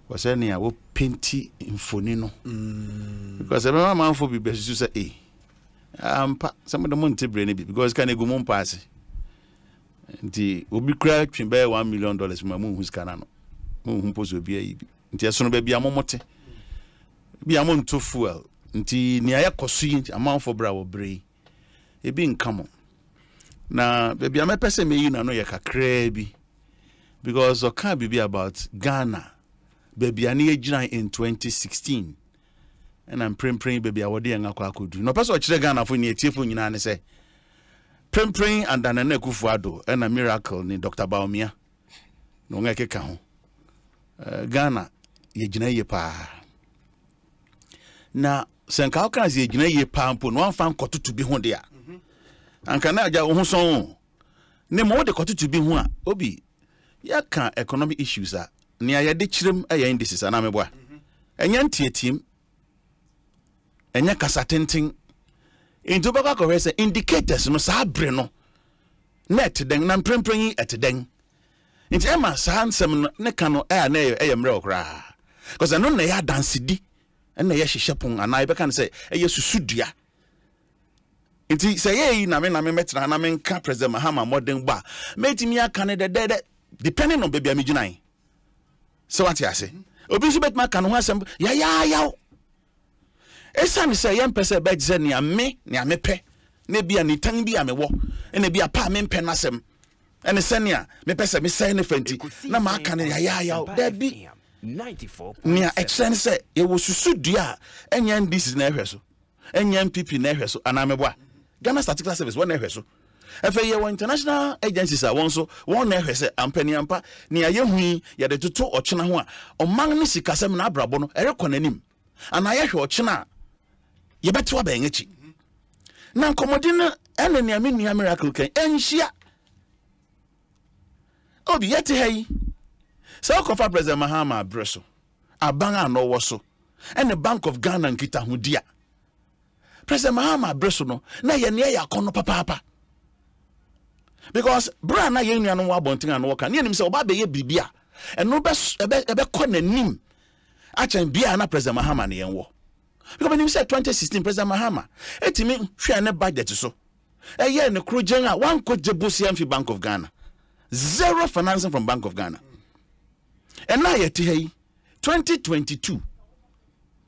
Was any wo penti infoni no. Because every man for be best to say some of the money brain because can go mon pass. Nti obi kra twinbe $1 million ma mu hu sika na no. Mu hu pozo bia yi. Nti eso no ba bia momote. Bia mo nto fuel. Nti ni aye koso yi amanfo bra wo bre. Ebi nkamo. Na bia me pese me yi na no ye kakra bi. Because o can be about Ghana. Baby ani ejina in 2016. And I'm praying baby awode en akwa akodu. No person o kire Ghana fo ni etiefo nyina ne say. Praying and then na Akufo-Addo and a miracle ni Dr. Baumia. No ngeke ka ho. Ghana ye jina ye pa. Na senka o kan ye jina ye pa mpo no amfa nkototo bi ho de a. Anka na aja ho son. Ne mo de kototo bi ho a obi ya kan economic issues a ne ya de kirem aya indices ana meboa. Enya ntietim. Enya kasatenten. Into baka ko say indicators no sa bre no net den na prempren etden nti ema sa hansem ne ka no na mre okra because no na ya dance di na ya hyehyepon ana beka ne say susudua nti say ye na me metra na me nka president Mahama modern ba metimi aka ne de depending on baby amigina so what you say obi so bet ma ka no asem ya esa ni say yem pese be je ni ame pe na bia ni tan bia me wo na bia pa me mpe nasem ene se ne a me pese me say ne fanti na ma aka ne ya da bi 94 ni a extend say e wo susudua enya ndis na ehwe so enya MPP na ehwe so ana me boa Ghana Statistical Service won na ehwe so efe ye wo international agencies a won so won na ehwe se ampani ampa ni aye hui ye de toto ochena ho a oman ni sikasem na abrabo no erekọ nanim ana ye hwe ochena ye beto aba enchi na nkomodi na ene ne ame nua miracle kan enhia obi yete hai so kofa president Mahama abreso abanga no wo so ene Bank of Ghana nkita ho dia president Mahama abreso no na ye ne ya kono papa because bra na ye nua no wa bontin no kan ne nim se oba be ye bibia eno be ko nanim achen bia na president Mahama ne yenwo. Because when you said 2016 President Mahama, etimi hwe ne budget so. Eye ne krojen a wan ko jebusiam fi Bank of Ghana. Zero financing from Bank of Ghana. And now yet 2022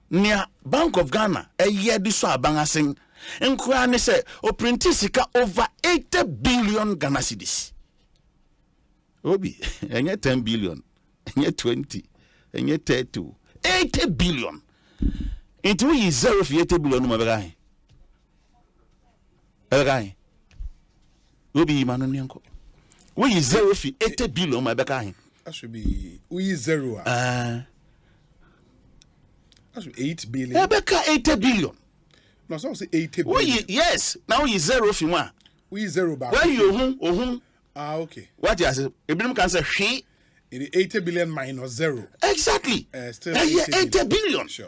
near Bank of Ghana eye di so abangasen nkwa ne say o printi sika over 80 billion Ghana cedis. Obi enye 10 billion, enye 20, enye 30, 80 billion. Into we 0 for 80 billion no mabegai. Ebegai. Obi manu nyanko. We 0 for 80 billion mabegai. That should be we 0. That should be 8 billion. Ebeka 80 billion. No, so say 80 billion. We yes, now we 0 for 1. We 0 back. Where you okay. What you say? Ibn can say she. It is 80 billion minus 0. Exactly. Still 80 billion. Sure.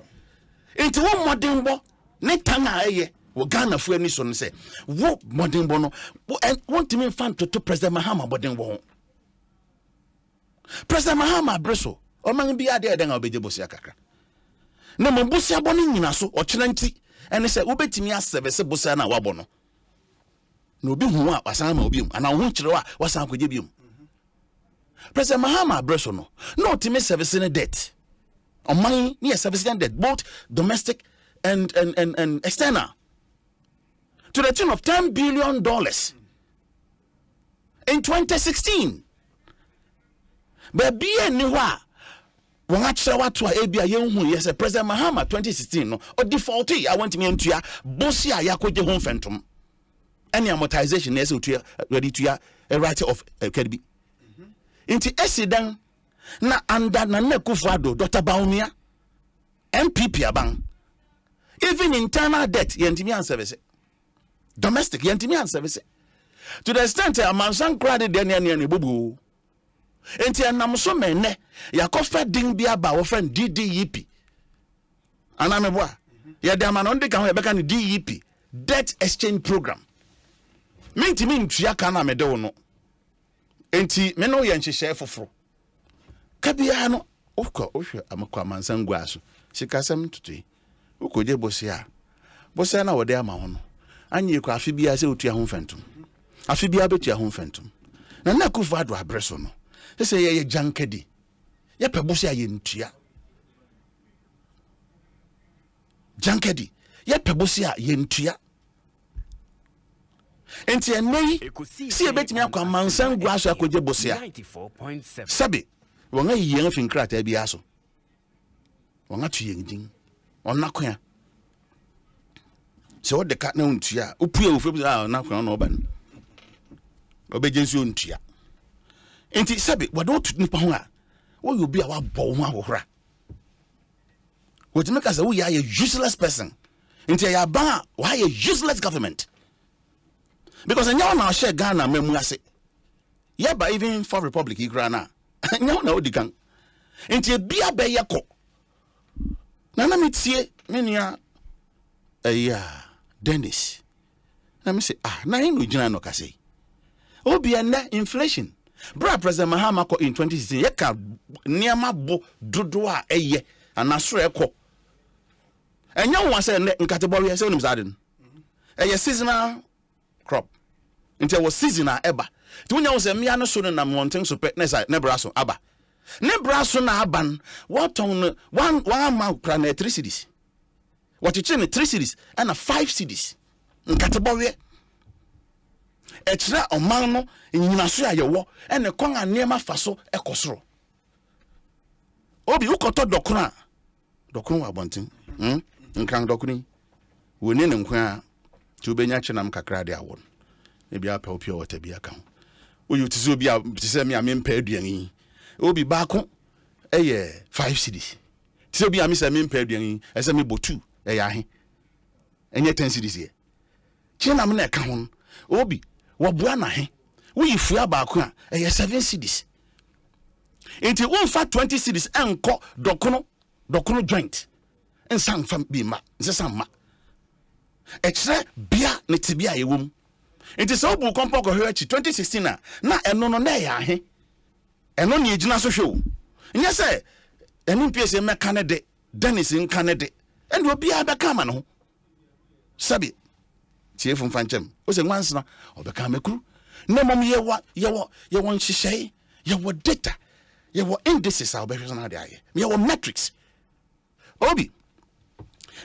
Into one modern bo, ne tanga aye. We Ghana fu any son say. Wo modern bo no. And want to me fan to President Mahama modern bo. President Mahama breso. O man bi ade den obeje bosia kakra. Na mo bosia bo no nyina so o kyena nti. Ene say wo betimi asebese bosia na wabo no. Na obi hu a wasan ma obi mu. Ana wo kyere wa wasan kwaje bi mu. President Mahama breso no. No timi service ne debt. On money near service debt, both domestic and external, to the tune of $10 billion in 2016. But be anywhere. When I try what to a young yes, President Mahama 2016 no or defaulty. I want me into ya bossia yakoje home phantom. Any amortization is ready to ya a writer of Kedbi. Into Esidan. Na under na Nekufado, Dr. Baumia, MPP abang. Even internal debt, yentimian service. Domestic, yentimian service. To the extent a mansan credit denian bubu. Enti anamso mene, yakofa ding bia ba wo friend DDEP. Anameboa. Ya daman onde kan we beka ni DEP, Debt Exchange Program. Minti ntua kana mede wo no. Enti me no ye nhyehyɛ foforo. Kabia no okwa ohwe amakwa mansangu aso sikasem tutu ukoje bosia na wode ama ho no anye kwa afi bia se otua ho mfentum afi bia betua ho mfentum na nakufa ado abreso no se ye jankedi ye pe bosia ye ntua jankedi ye pe bosia ye ntua enti enei si ebetimi akwa mansangu aso akoje bosia 94.7 sabe wanga yeng fin krata bia so wanga tu yeng din onakwa se wo de ka na untua opue wo febu onakwa na oban obejensi ontua enti sabe wado tu nipa ho a wo yo bia wa bo ho ahohora wo timeka say wo ya useless person enti ya ba wa ya useless government because anya na share Ghana memu ase yeba even for republic igrana nya na odikan enti bia be yeko na metie menia Dennis na me say na hinu gina no kase obi na inflation bra President Mahama ko in 2016 yeka niama bo dodo a eye anaso eko enya won say nkatebori say onim zaden eye seasonal crop enti was seasonal eba ti wonya won say mia no so na mountain so pe na braso aba ne braso na aban what on one amount plan 3 cities what you change 3 cities and 5 cities nkatebori etra oman no nyina so ayewo ene kon anema faso ekosoro obi ukoto dokuna wa bontin nkran dokuni woni ne nkwa ti obenya chenam kakra de awon e bia pa opia wota bia kan oyu ti so bia ti se me amempa aduan yi obi baako eye 5 cities ti so bia me se amempa aduan yi ese me botu eye ahe enye 10 cities ye chenam na ka ho obi wabua na he we fua baako a eye 7 cities enti wonfa 20 cities enko dokono joint ensan fam bi ma nsesan ma ekre bia ne tibia yewom enti so bu kompo ko hwe achi 2016 na eno no na ya he eno ne egina so hwe o nya se enu mpie me kanede Dennis nkanede ende obi abeka ma no sabi tie fun fanchem o se nwansna obeka mekuru na mom ye won hihye ye wo data ye wo indices a obehwe so na de aye ye wo metrics obi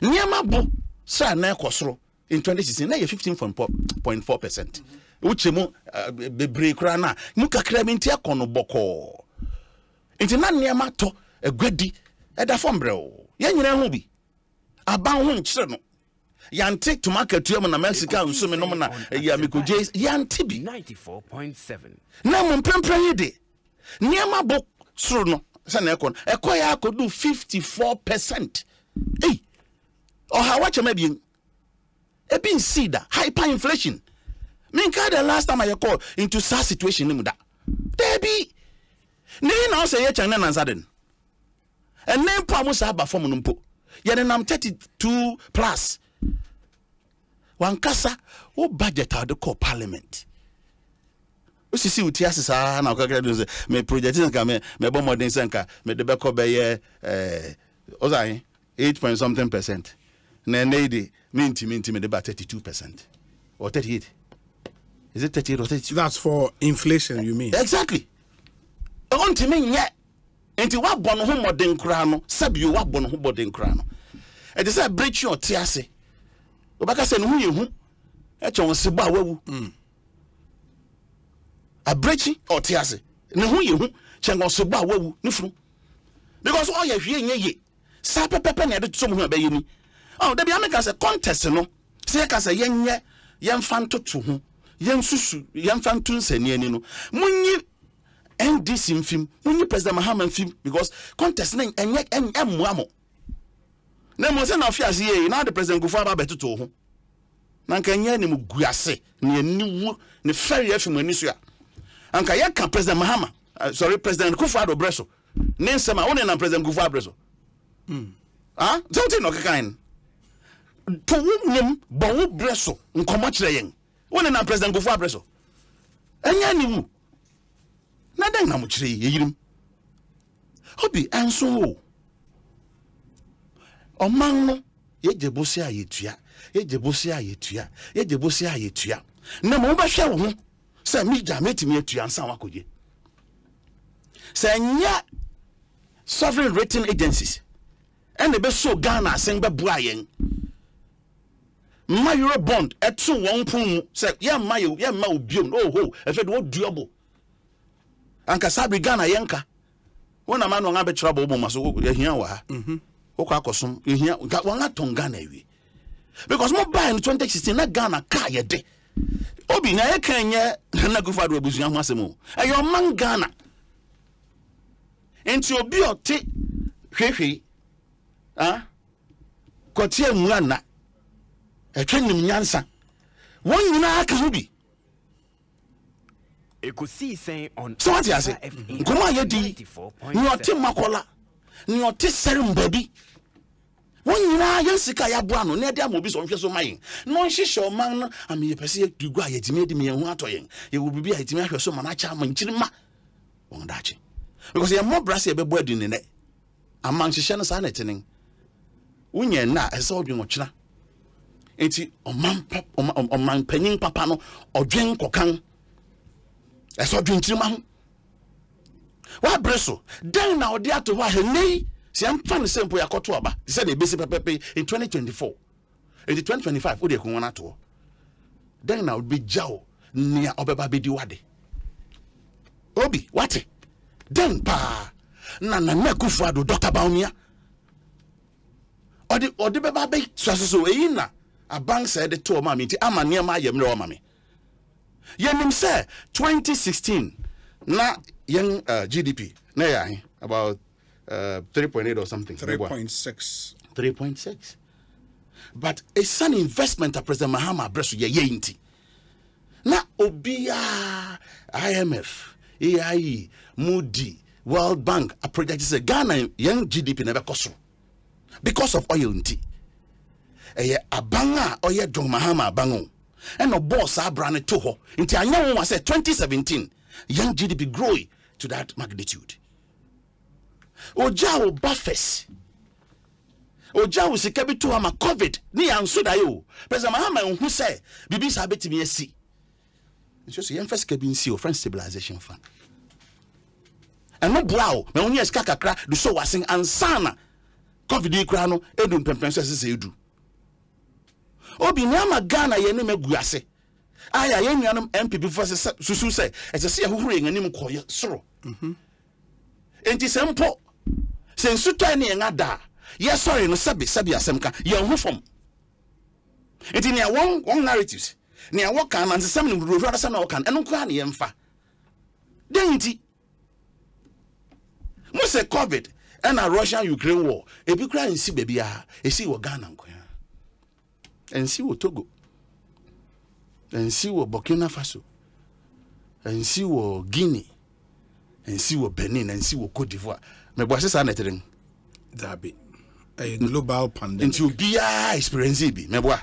niema bo sa na ekosoro in 2016 na ye 15.4%. Uche mu bebre kra na mu kakra menti akono boko. Enti na niam to egwadi eda fombre o. Ye nyina hu bi. Aban hu nkyere no. Yante to market to na Mexico nso me no na ya mikoje yante bi 94.7. Na mo mpempren yede. Niam bo suru no se na ekoya akodu 54%. Hey. Or how watch a bien. A bin see that hyperinflation. Mean the last time I call into such situation in that. Debbie. Nay now say yet and then sudden. And then promise about Fomunumpo. Yet I'm 32 plus. One casa who budget out the core parliament. You see what yes now me project me bomb modern sanka me the back of 8 point something percent. Na lady minti me about 32% or 38. Is it 38 or 32? That's for inflation, you mean? Exactly. On to me yet. Enti wa bon ho modern kra no, sabio wa bon ho modern kra no. E dey say breach your tiase. Obaka say no hu ye hu. E che won seba wawu. A breach or tiase. Ne hu ye hu, che won seba wawu ni funu. Because all ye hwe ye. Sa pepepe na de to mo hu abaye ni. Oh, there be a say contest no. Say ka say yenye yemfanto to ho. Yensusu yemfanto nsani ani no. Munyi NDC mfim, munyi President Mahama mfim because contest na enye emmuamo. Na mo say na ofiase ye, na the President Kufuor ba betuto ho. Na nka enye ne muguase, ne aniwu, ne feri afim ani so a. Anka ye ka President Mahama, President Kufuor Breso. Ne nsema woni na President Kufuor Breso. Ah, something no kind. To wum bo breso nkomo kire yen woni na President Kufuor Breso enya ni wu na den na mo kire yeyirim obi anso o man no yejebosi ayetua na mo ba hwe wo ho se mi ja metimi atua ansa wakoje se nya sovereign rating agencies and the best so Ghana sing be bua yen my euro bond at 2 1 pum say yeah ma obiom oh ho e fe do duobo anka sabi Ghana yenka wona ma no nga be trouble bo maso ye hia wa ha okwa akosom ye hia wona ton Ghana wi because mo buy in 2016 na Ghana ka ye de obi na ye kan ye na Kufuor do abusuan ho asemo e yo man Ghana enti obi ote hwehwe kotie muana etwenim nyansa won nyina aka ho bi Ekosiisen on so what you say nkoma yedi ni ote makola ni ote serum baby won nyina yansika ya boa no na de amobi so nhwe so mayin no nhihye man no ame yepese dugu ayetimi edi me hu atoyen ye wo bibi ayetimi ahwe so mana cha manchirima won dachi because ye mo brase ye be boa dun ne amman hihye no sa na tenen unye na ese odwen ochira enti oman panyin papa no odwen kokan ese odwen tirima ho wa breso den na odi ato wa henei si amfa ne sempo yakoto aba se na ebesi pepepe in 2024 in 2025 odi ekunwa na to den na obi jao nia obeba bedi wade obi wate den pa na Kufuor do Dr. Baumia odi beba be so eyi na abank said the to mama nti ama niam ayemre o mama yenim say 2016 na young GDP na ya about 3.8 or something 3.6 but it's an investment at President Mahama Breso ye nti na obia IMF AIE Moody World Bank a project is a Ghana young GDP never cost because of oil nti abanga oye John Mahama abango and no boss abrane to ho nti anya won say 2017 young GDP growing to that magnitude oja buffers oja sika bi to ama covid ni anso da yo President Mahama hu say bibi sa betimi asi nso so yemfa sika bi nsi o friend stabilization fund and no brow me onye sika kakra do so wasen ansana covid kra no edum pempen so sese edu Obi nyama Ghana ye no maguase. Aya ye nuanom MPP for susu say ese ye hohoro nganim koye soro. Enti sempo sensuta ne ngada ye sorry no sabi asem ka ye ho fom. Enti ne won narratives ne awo kan man sesem ne ruru ada na wokan eno kwa ne ye mfa. Denti mo se COVID and a Russia-Ukraine war ebi kra nsi baby a esi wo Ghana nko ya. Ensi wo Togo. Ensi wo Burkina Faso. Ensi wo Guinea. Ensi wo Benin, ensi wo Cote d'Ivoire. Me boase sa netering. Dabi. A global pandemic. Enti obiya experience bi me boa.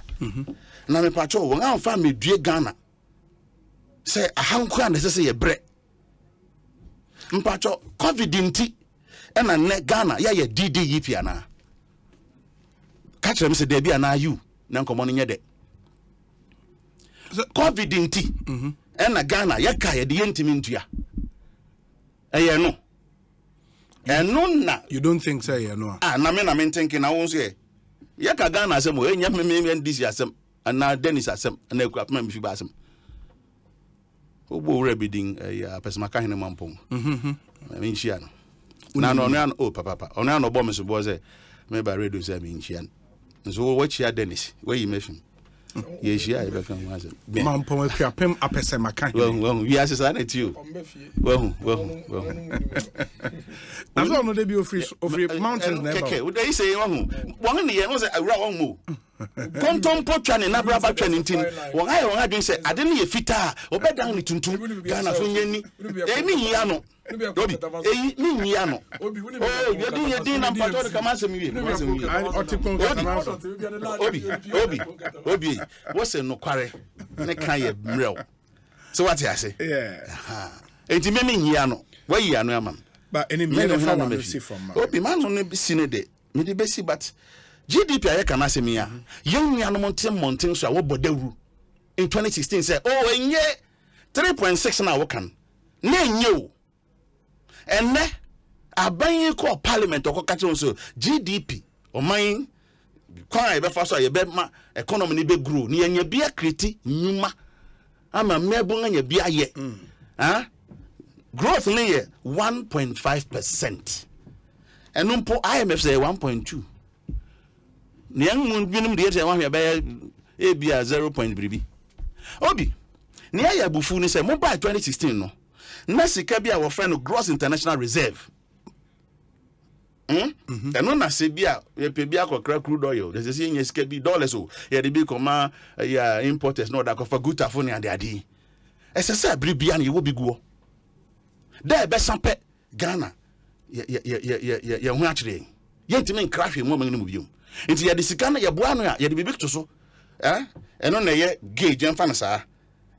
Na me pacho wo nga fa me due Ghana. Say ahanko an say ye bre. Mpacho COVID nti ena ne Ghana ya ye DDEP ana. Catch them say there be ana you na nkomo nye de. COVID nti ena Ghana ya ka ye de yentimi ntua. Eye no. Eno na you don't think say you know. Na me thinking na won say ya ka Ghana asem o enya me ndisi asem ana Dennis asem na ekura pema me fi ba asem. Obo wura bidin ya pesma ka hene mampong. Me nchia no. Na no oh papa ono no bo me so bo say me ba radio say me nchia. Nso wo chia Dennis we yi mefim. Ye shia e be kan wa say. Mampong ekura pem apesma ka hene. Well we are say that you. Well. I'm not going to be of mountains never. Okay, what they say one year was a wrong move. Contom potran na braba twanintin. Won I don say ade ne ye fita obedan ni tuntum Ghana so nyani. Mi hia no. Obi mi hia no. Oh, you din na mpato ka masem wie. Obi what's no kware ne kan ye mrew. So what you say? Yeah. Enti me hia no. Why hia no amam. But any minute from Obi man no be sine de. Me de be si but GDP aye kana se mia yen nuanom mountain so a wo bodawu in 2016 say oh enye 3.6 na wo kan na enye o enne aban ko parliament okoka che so GDP o man kwa e be fa so ye be ma economy ni be grow ni enye bia kreti nyuma ama mebu anya bia ye growth ni ye 1.5% enumpo IMF say 1.2 Niang binum de say wan hwe be bia 0. bribi obi ne ya bufu ni say mo buy 2016 no na sika bia wo friend gross international reserve eno na se bia ye pe bia kokra crude oil de say yen sika bi dollars o ye de bi koma ya importers no da ko fa guta fo ni ade ade ese say bribia na ye wo bi guo da be sampe Ghana ye hu akire ye ntimi nkrahwe mo man ni mu biom nti ye de sika na ye boa no a ye de bibi to so eno na ye gauge emfa na saa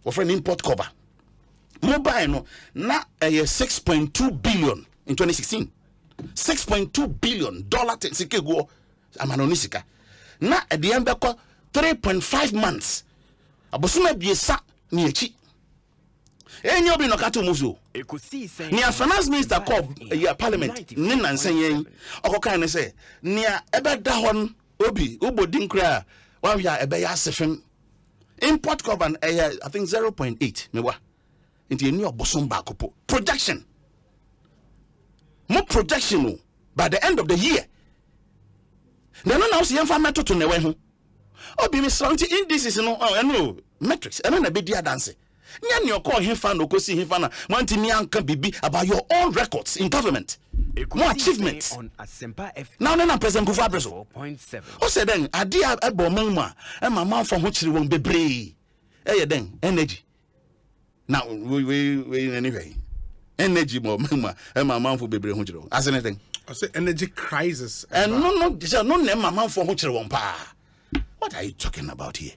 wo friend import cover mobile no na 6.2 billion in 2016 $6.2 billion sika go amano ni sika na e de embe ko 3.5 months abosoma biesa ni echi enyo obi no kato muzo Ekosiisen ni finance minister called parliament ni nansen yen okokan ne say ni ebe da hon obi ubodin kra wan hia ebe ya sefem import cover I think 0.8 mewa nti eni obosom ba kopo projection mo projection by the end of the year then now see yen fa meto to ne we ho obi mi so nti indices no eno metrics eno na be dia dance Nyan your call him fan okosi him fan wanti mi anka bibi about your own records in government. More achievements. On Asempa F. Now na President Kufuor Abbreso. 4.7. O say then ade ebo manma e mama for ho chiri won bebre. E ye then energy. Now we anyway. Energy mo manma e mama for bebre ho chiri. As anything. I say energy crisis. And no na mama for ho chiri won pa. What are you talking about here?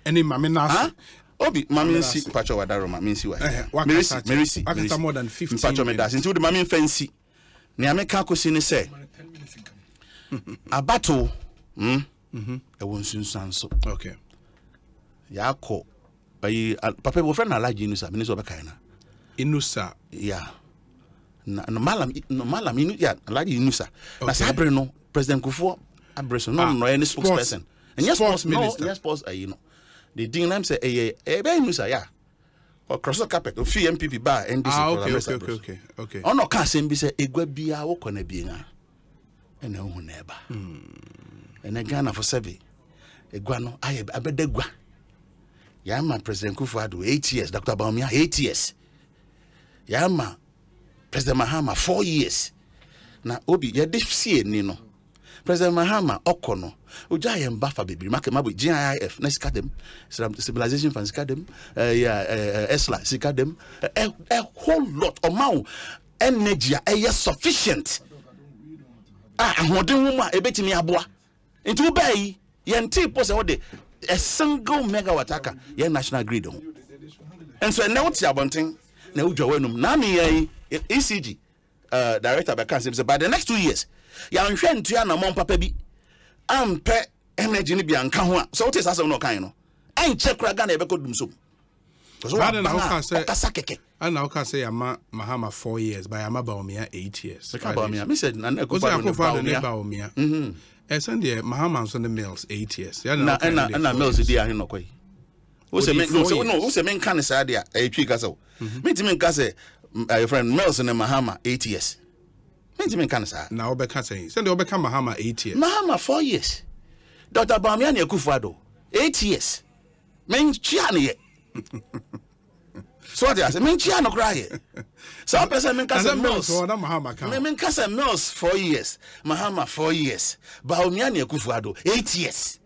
Any mama na Obi mami nsi pacho wadaro mami nsi wa. Merisi. Akata more than 15. Pacho me das. Nti wo de mami fancy. Ne ameka kosi ni say. Abato e won sunsanso. Okay. Yakọ ayi papa bo friend na alaji Inusa me so be kai na. Inusa. Yeah. Na malam inu ya alaji Inusa. Na sabre no President Kufuor Abbreso no any spokesperson. And yes, sports minister. No, yes, sports. You know, the thing I'm saying, yeah. Or cross the carpet, or fee MPP bar, and this okay. Oh no, can't say be say egwa bia wo kona bia and no neighbor. And again for seven. Egwa no I abedegwa. Yama President Kufuor 8 years, Dr. Baumia 8 years. Yama President Mahama 4 years. Na obi ye de sie ni no. President Mahama okono oja ye mbafa bebre make mabo GIF na sika dem stabilization fund sika dem esla sika dem a whole lot amount energy sufficient ahoden wo ma ebetimi aboa nti wo bai ye nti po se wo de a single megawatt aka ye national grid ho enso na wo ti abonten na wo dwa wanum na me ye ECG director be kan say by the next 2 years ya nhwe ntua na mon papa bi ampe energy ni bi anka ho a so what is asem no kan no enche kura ga na ebe kodum so because what na how say keke and now can say Mahama 4 years by Yama Baumia 8 years Baumia me said na Baumia Sunday Mahama on the mills 8 years na mills di ahe no kwai wo se me no wo se me kan sa dia e twi ka so me ti me ka say your friend mills and Mahama 8 years. Now Obeka saying, send the Obeka Mahama 8 years. Mahama 4 years. Dr. Bamiani Akufo-Addo 8 years. Men chiani. So what I say, men chiano cry. Some person men kasa Mills. Men kasa Mills 4 years. Mahama 4 years. Bamiani Akufo-Addo 8 years.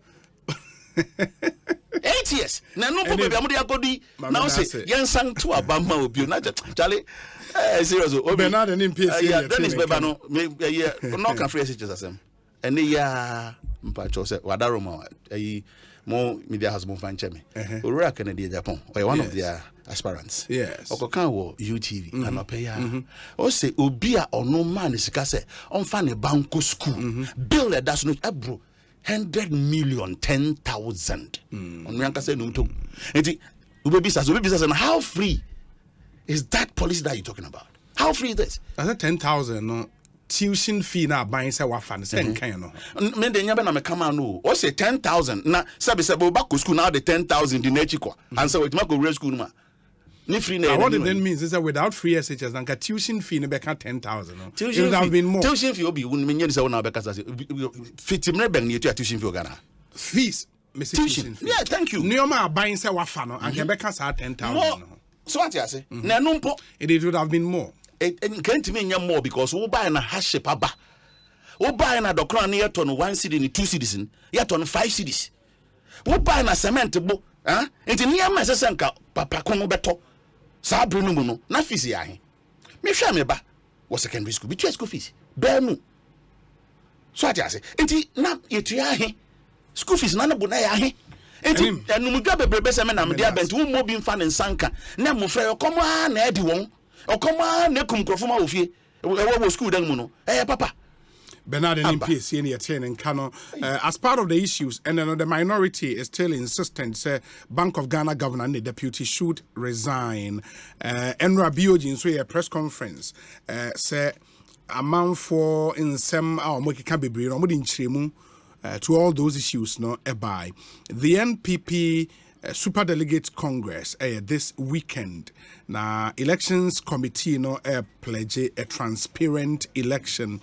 8 years. Na no problem amudi akodi. Now say yen sang to abama obi na Charlie. Serious. Bernard and MPS. Dennis Beba no no can free SHS asem. Ene ya mpacho say wadaro ma mo media has mo fanche me. Ora Kennedy Japan. Or one of their aspirants. Yes. Okokan wo UTV and opeya. O say obi a ono man sika say on fa ne banko school. Bill that's no ebro 100 million 10,000. On yanka say no to. Enti obi bisa how free is that policy that you're talking about? How free is this? I said 10,000 no tuition fee na buying say what fan say kan no. Me de nyaba na me kama no. O say 10,000 na sabi say bo back school now the 10,000 di nachiko. And so we go real school ma. Ni free na. What it then means is that without free SHS na tuition fee na be kan 10,000 no. It would have been more. Tuition fee obi won me nyɛ say na be ka say fitimre bang ni tuition fee Ghana. Fees. Tuition fee. Yeah, thank you. Nioma buying say what fan no and can be ka say 10,000 no. So what you say? Na numpo. It would have been more. It can't mean more because we buy na haship aba. We buy na dokran na yeton 1 cedi ni 2 cedis ni. Yeton 5 cedis. We buy na cement bo, enti niam sese nka papa ko no beto. Sa abru no mu no na fees ya he. Me hwa me ba wo secondary school, be school fees. Be mu. So what you say? Enti na yetua he. School fees na na bo na ya he. Enti enumudwa bebrebe se me na me dia bent wo mo bi mfa ne nsanka na mo frɛ okoma na edi won okoma na kum krofo ma ofie wo school dan mu no papa Bernard and MPS in your and Kano as part of the issues and then the minority is still insistent say Bank of Ghana governor and the deputy should resign Enra Biojin so a press conference say amount for in some our moki can be bring in chiremu to all those issues no by the NPP Super Delegate Congress this weekend na elections committee no pledge a transparent election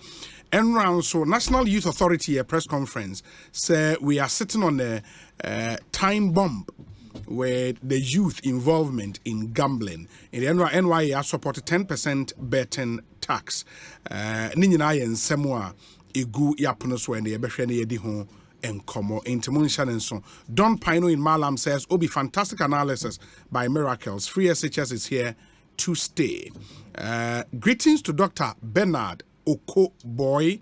and round so National Youth Authority press conference say we are sitting on a time bomb where the youth involvement in gambling in the NYA supported 10% betting tax ni nyina ye nsemo egu yapono so and ye behwe na yedi ho enkomo intimun so Don Pino in Malam says obi fantastic analysis by Miracles free SHS is here to stay. Greetings to Dr. Bernard Oko Boy.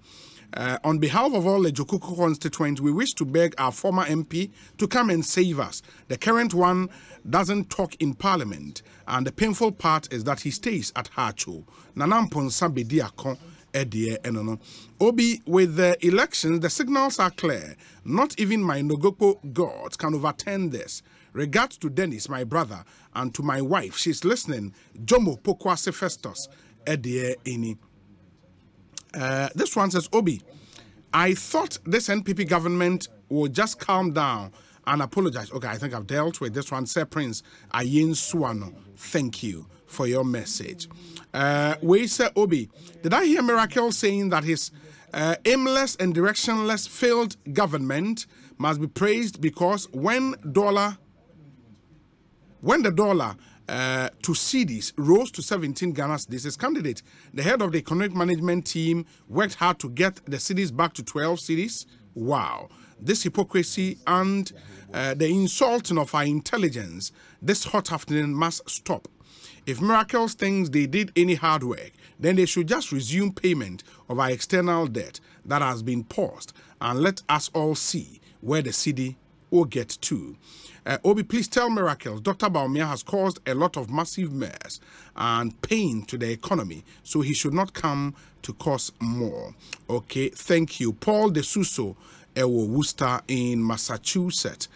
On behalf of all the Jokuku constituents, we wish to beg our former MP to come and save us. The current one doesn't talk in parliament, and the painful part is that he stays at Hacho. Nanampon Sabediakon Edie Enono. Obi, with the elections, the signals are clear. Not even my Nogopo gods can overturn this. Regards to Dennis, my brother, and to my wife. She's listening. Jomo Pokwase Festus Edie Ini. This one says, Obi, I thought this NPP government will just calm down and apologize. Okay, I think I've dealt with this one. Sir Prince Ayin Suano, thank you for your message. We say Obi, did I hear Miracle saying that his aimless and directionless failed government must be praised because when the dollar to cedis rose to 17 Ghana cedis, his candidate, the head of the economic management team, worked hard to get the cedis back to 12 cedis. Wow. This hypocrisy and the insulting of our intelligence this hot afternoon must stop. If Miracles thinks they did any hard work, then they should just resume payment of our external debt that has been paused and let us all see where the city will get to. Obi, please tell Miracles, Dr. Baumia has caused a lot of massive mess and pain to the economy, so he should not come to cause more. Okay, thank you. Paul De Suso, Ewo Worcester in Massachusetts.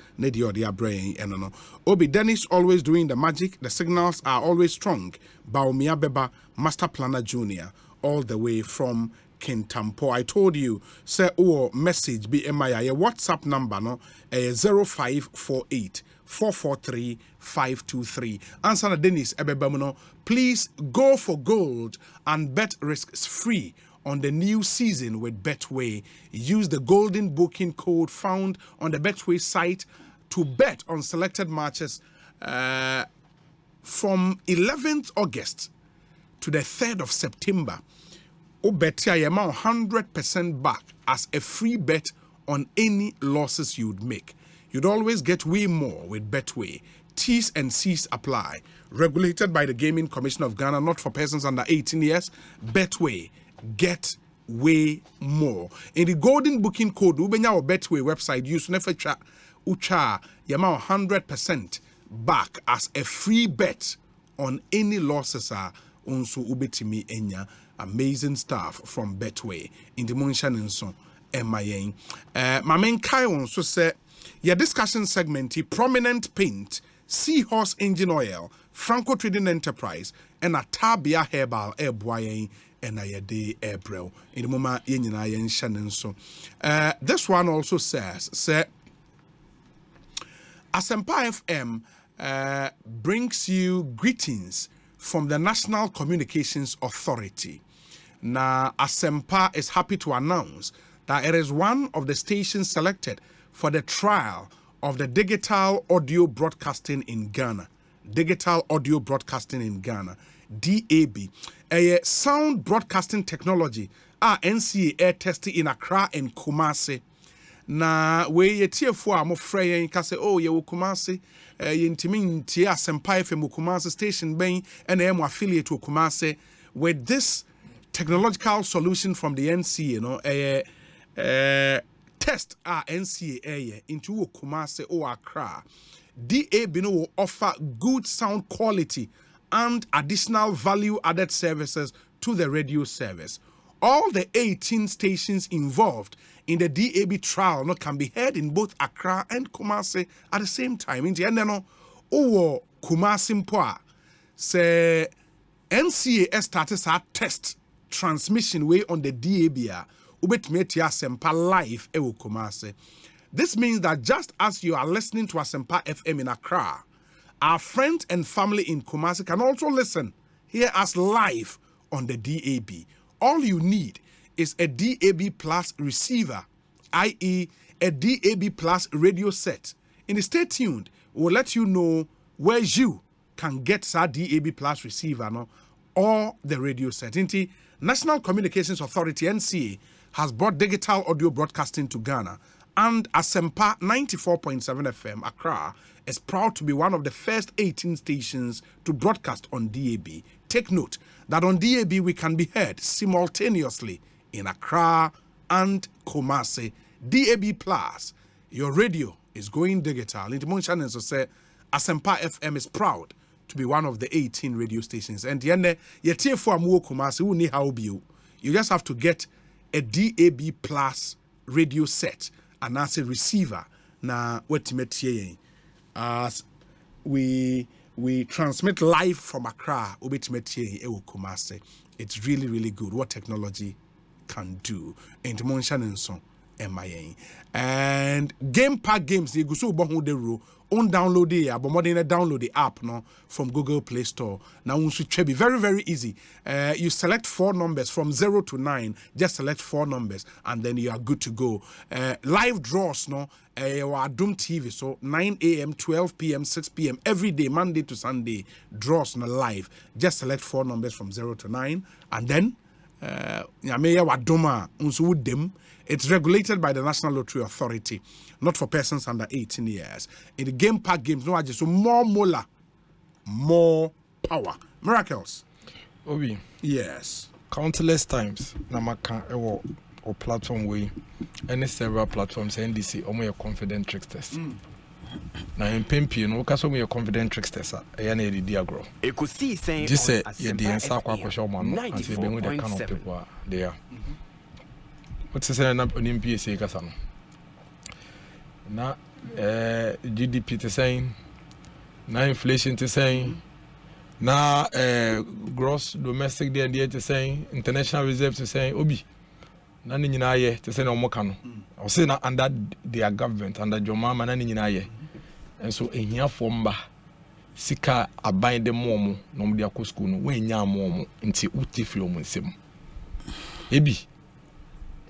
Obi, Dennis always doing the magic. The signals are always strong. Baumia Beba, Master Planner Jr., all the way from Kintampo. I told you, say, message be MIA. Your WhatsApp number, no, 0548 443 523. Answer Dennis Ebebamuno. Please go for gold and bet risks free on the new season with Betway. Use the golden booking code found on the Betway site to bet on selected matches from 11th August to the 3rd of September. Obetia amount 100% back as a free bet on any losses you'd make. You'd always get way more with Betway. T's and C's apply. Regulated by the Gaming Commission of Ghana, not for persons under 18 years. Betway, get way more. In the golden booking code, ubenya or Betway website, use nefecha ucha yama 100% back as a free bet on any losses are unso ubetimi enya. Amazing stuff from Betway in the Munshan and so MIA. My main Kai also said your discussion segment, prominent paint, Seahorse engine oil, Franco Trading Enterprise, and a Tabia Herbal Air Boye and a day April in the moment yen Shannon. So this one also says, Asempa FM brings you greetings from the National Communications Authority. Now, Asempa is happy to announce that it is one of the stations selected for the trial of the digital audio broadcasting in Ghana. Digital audio broadcasting in Ghana, DAB. A sound broadcasting technology NCA air testing in Accra and Kumasi. Na we ye tiefo a mo frɛ yɛn ka sɛ oh ye wo Kumasi yɛntimi ntie Asempa FM Kumasi station bɛn ɛna ɛmo affiliate wo Kumasi with this technological solution from the NCA, test NCA into wo Kumasi or Accra. DAB will offer good sound quality and additional value added services to the radio service. All the 18 stations involved in the DAB trial can be heard in both Accra and Kumasi at the same time. In the end, Owo Kumasi mpoa say NCA started a test transmission way on the DAB. Ubetmeti Asempa live ewo Kumasi. This means that just as you are listening to Asempa FM in Accra, our friends and family in Kumasi can also listen, hear us live on the DAB. All you need is a DAB Plus receiver, i.e. a DAB Plus radio set. Stay tuned. We'll let you know where you can get that DAB Plus receiver or the radio set. National Communications Authority, NCA, has brought digital audio broadcasting to Ghana, and Asempa 94.7 FM Accra is proud to be one of the first 18 stations to broadcast on DAB. Take note that on DAB we can be heard simultaneously in Accra and Kumasi. DAB Plus, your radio is going digital. In the Munshan and so say, Asempa FM is proud to be one of the 18 radio stations. And you just have to get a DAB Plus radio set and as a receiver. Now, what as we transmit live from Accra, it's really, really good what technology can do. And MIA. And Game Park Games, you go so bon de ro. On download the app, but more than download the app no from Google Play Store. Now we should be very, very easy. You select 4 numbers from 0 to 9. Just select 4 numbers, and then you are good to go. Live draws no. Doom TV, so 9 a.m., 12 p.m., 6 p.m. every day, Monday to Sunday. Draws no live. Just select 4 numbers from 0 to 9, and then it's regulated by the National Lottery Authority, not for persons under 18 years. In the Game Park Games, no, so more mola, more power. Miracles. Obi. Yes. Countless times, Namaka or platform way, any several platforms, NDC, or more confident tricksters. Now in Pimpi, no, because we are confident tricksters, I am a diagro. Ekosiisen. Just say, yeah, the answer for Showman, and say, when we the kind of people there. What's the saying up on MPSA Casano? Now, GDP to saying, now inflation to saying, now gross domestic there to saying, international reserve to saying, Obi. Nani nyina ye te se na omoka no o se na under their government under Jomama nani nyina ye and so ehiafo mba sika aban de momo no mo de akọ school no we nya momo nti utifiri omo nsem ebi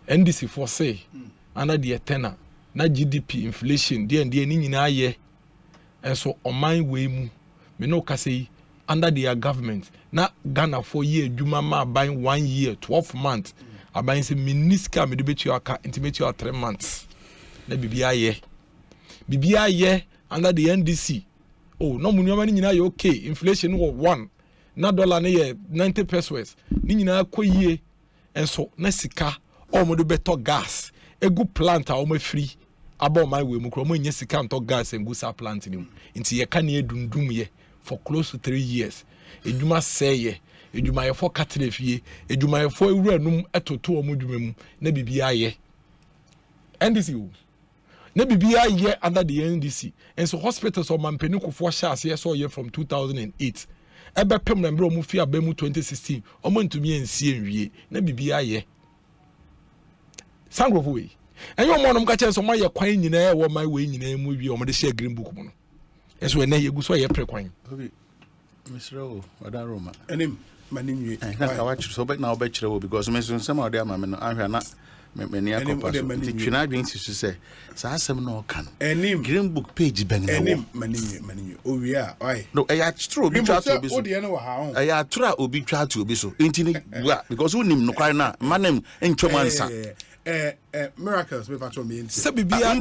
NDC for say under the tenor na GDP inflation de ni nyina ye and so oman we mu me no ka say under their government na Ghana for year adwuma ma aban 1 year 12 months aban se miniska me de betu aka intimate you 3 months na bibia ye under the NDC oh no mu nyoma ni nyina ye okay inflation was 1 na dollar na ye 90 pesos ni nyina akoyie enso na sika o mo de beto gas egu plant a o ma free aba o my we mu kro mo nya sika nto gas egu sa plant ni nti ye ka na edundum ye for close to 3 years edwuma seye edwuma ye for katrefie edwuma ye for ewuranum etoto o modwuma mu na bibia ye NDC o na bibia ye under the NDC and so hospitals o mampeni kofo sha so ye from 2008 ebe pem na mbere o mu fi aba mu 2016 o mo ntumi ensie enwie na bibia ye sangrofo we enyo mo no mka chen so ma ye kwan nyina e wo ma we nyina mu wie o mo de share green book mu no eso na ye gu so ye prekwan obi Mr. Oda Roma enim maninwe na watch so bet na obechire wo because me so some of them am no ahwa na me ne akopa so twina adwen si so say sa asem na oka no enim green book page ben na wo enim maninwe owi a oi no e ya true obi twa to obi so odi ene wa ha ho e ya true obi twa to obi so enti ni because unim no kwai na manem entwem ansa miracles me patrol me enti se bibia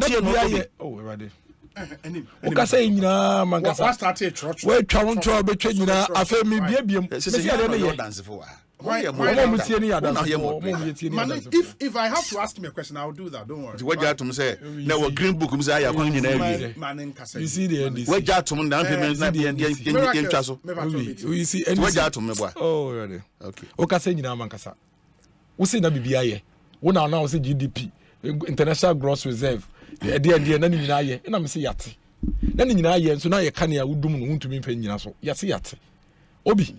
ye oh ready Okasa nyina mangasa what started church we twa wonto betwa nyina afa mi biebiem se ya no dance for why mo tie ni yada if I have to ask me a question I'll do that don't worry what you to say na wo green book msa ya kwan nyina wie you see the NDC what you to na na the ntwa so you see what you to me boy oh really okay okasa nyina mangasa wo se na bibia ye wo na wo se GDP international gross reserve de na nyina ye na me se yate na nyina ye nso na ye ka ne awudum no huntumi mfa nyina so yate obi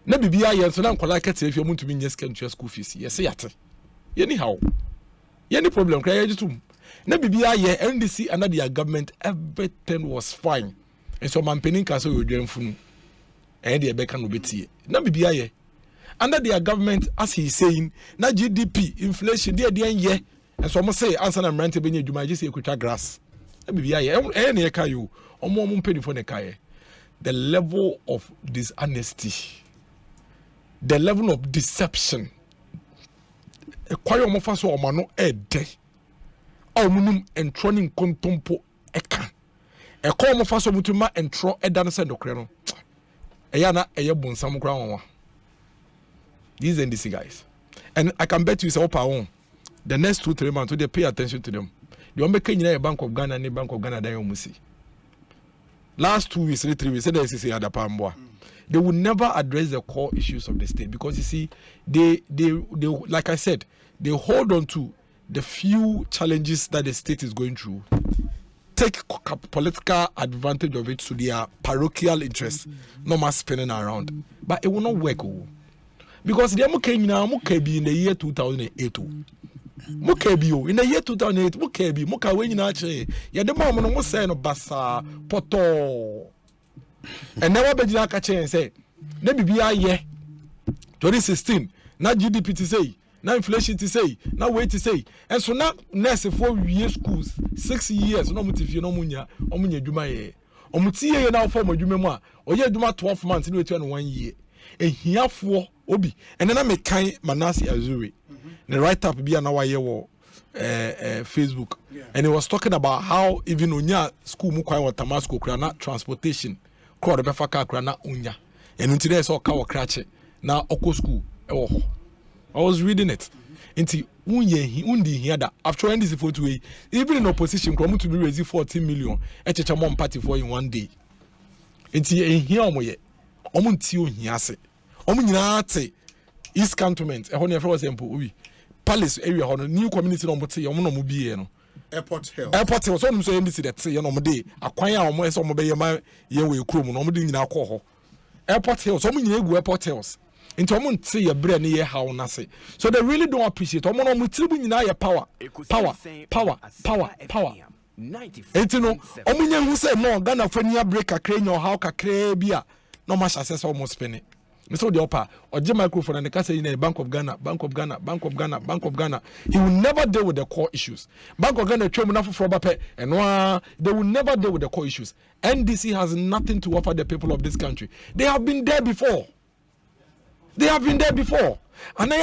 na bibia ye nso na nkola kete efi omuntumi nya sika school fees ye se yate ye ni how ye ni problem kra ye jitum na bibia ye NDC under their government everything was fine and so mampeni ka so yodwanfunu de be ka no betie na bibia ye under their government as he is saying na GDP inflation de ye and so must say answer na rent be nyadwuma je say ekutwa grass na bibia ye na ye ka yo omo mpedi fo ne ka ye the level of dishonesty the level of deception kwayo mo fa so o ma no ede omunum entroning kontompo eka ekọ mo fa so mutuma entro eda no se ndokre no eya na eye bonsam kra wonwa these are NDC guys and I can bet you say opa won the next 2-3 months they pay attention to them the one make nyina Bank of Ghana and Bank of Ghana dan omusi last 2 weeks 3 weeks they say adapamboa they will never address the core issues of the state because you see they like I said they hold on to the few challenges that the state is going through, take political advantage of it to their parochial interests, no more spinning around, but it will not work because the Amuke be in the year 2008 Mukebio in the year 2008 Mukebi Muka winning actually ya the mom no say no basa poto and never be like a chain say maybe be a year 2016 na GDP to say na inflation to say na wait to say and so now next 4 years schools 6 years no mutifie no munya omunya dwuma ye omutie ye na form adwuma mu a oye dwuma 12 months no etu no 1 year ehiafo obi and then me kan Manasi Azuri the write up be na waye wo Facebook and he was talking about how even onya school mu kwan water school kra na transportation crowd be fa car kra na onya and until so ka wo krache na oko school ewo ho I was reading it until undi here that after ending this photo even in opposition come to be raise 14 million echecha mom party for in one day until here omoye omunti ohiase omunyina ate East Cantonment e ho ne for example we Palace area ho new community no mbote omo no mo bie no Airport Hill so no so NDC that ye no mo dey akwan a omo eso mo be ye ma ye we krom no mo dey nyina akọ ho Airport Hill so mo nyina egu Airport Hills into omo nte ye bre ne ye how na se so they really don't appreciate omo no mo tribu nyina ye power enti no omo nya hu se no Ghana fani break kakra nya how kakra bia no ma success almost spend it. So the upper or Jim microphone and the case in Bank of Ghana. He will never deal with the core issues. Bank of Ghana train enough for Bape and they will never deal with the core issues. NDC has nothing to offer the people of this country. They have been there before. And I